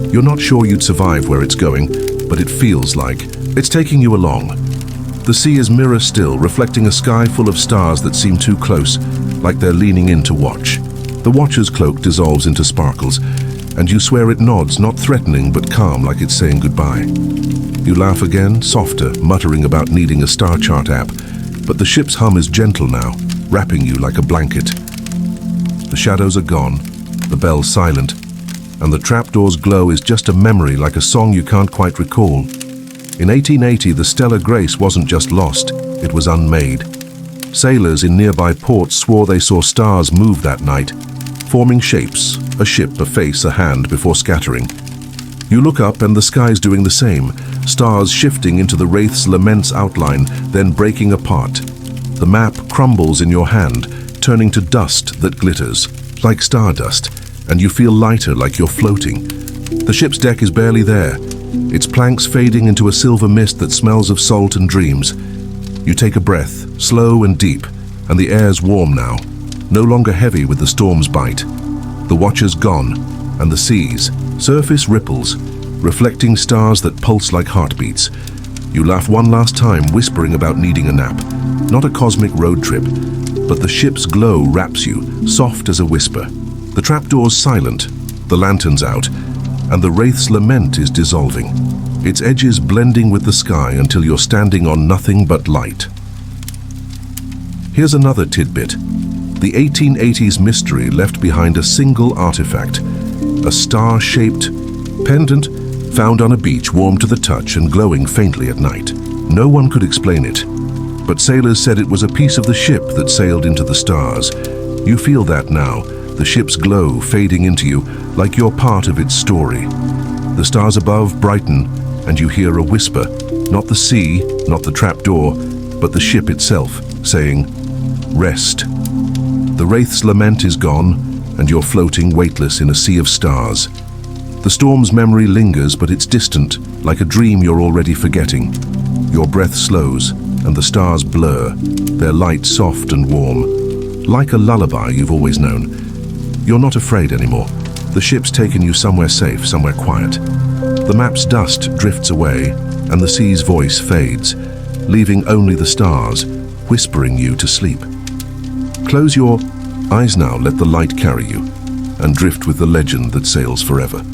You're not sure you'd survive where it's going, but it feels like it's taking you along. The sea is mirror still, reflecting a sky full of stars that seem too close, like they're leaning in to watch. The watcher's cloak dissolves into sparkles, and you swear it nods, not threatening, but calm, like it's saying goodbye. You laugh again, softer, muttering about needing a star chart app, but the ship's hum is gentle now, wrapping you like a blanket. The shadows are gone, the bell's silent, and the trapdoor's glow is just a memory, like a song you can't quite recall. In 1880, the Stellar Grace wasn't just lost, it was unmade. Sailors in nearby ports swore they saw stars move that night, forming shapes, a ship, a face, a hand, before scattering. You look up and the sky's doing the same, stars shifting into the Wraith's Lament's outline, then breaking apart. The map crumbles in your hand, turning to dust that glitters, like stardust, and you feel lighter, like you're floating. The ship's deck is barely there, its planks fading into a silver mist that smells of salt and dreams. You take a breath, slow and deep, and the air's warm now, no longer heavy with the storm's bite. The watcher's gone, and the sea's surface ripples, reflecting stars that pulse like heartbeats. You laugh one last time, whispering about needing a nap. Not a cosmic road trip, but the ship's glow wraps you, soft as a whisper. The trapdoor's silent, the lantern's out, and the Wraith's Lament is dissolving, its edges blending with the sky until you're standing on nothing but light. Here's another tidbit. The 1880s mystery left behind a single artifact, a star-shaped pendant found on a beach, warm to the touch and glowing faintly at night. No one could explain it, but sailors said it was a piece of the ship that sailed into the stars. You feel that now, the ship's glow fading into you, like you're part of its story. The stars above brighten, and you hear a whisper, not the sea, not the trapdoor, but the ship itself, saying, "Rest." The Wraith's Lament is gone, and you're floating weightless in a sea of stars. The storm's memory lingers, but it's distant, like a dream you're already forgetting. Your breath slows, and the stars blur, their light soft and warm. Like a lullaby you've always known. You're not afraid anymore. The ship's taken you somewhere safe, somewhere quiet. The map's dust drifts away, and the sea's voice fades, leaving only the stars, whispering you to sleep. Close your eyes now, let the light carry you, and drift with the legend that sails forever.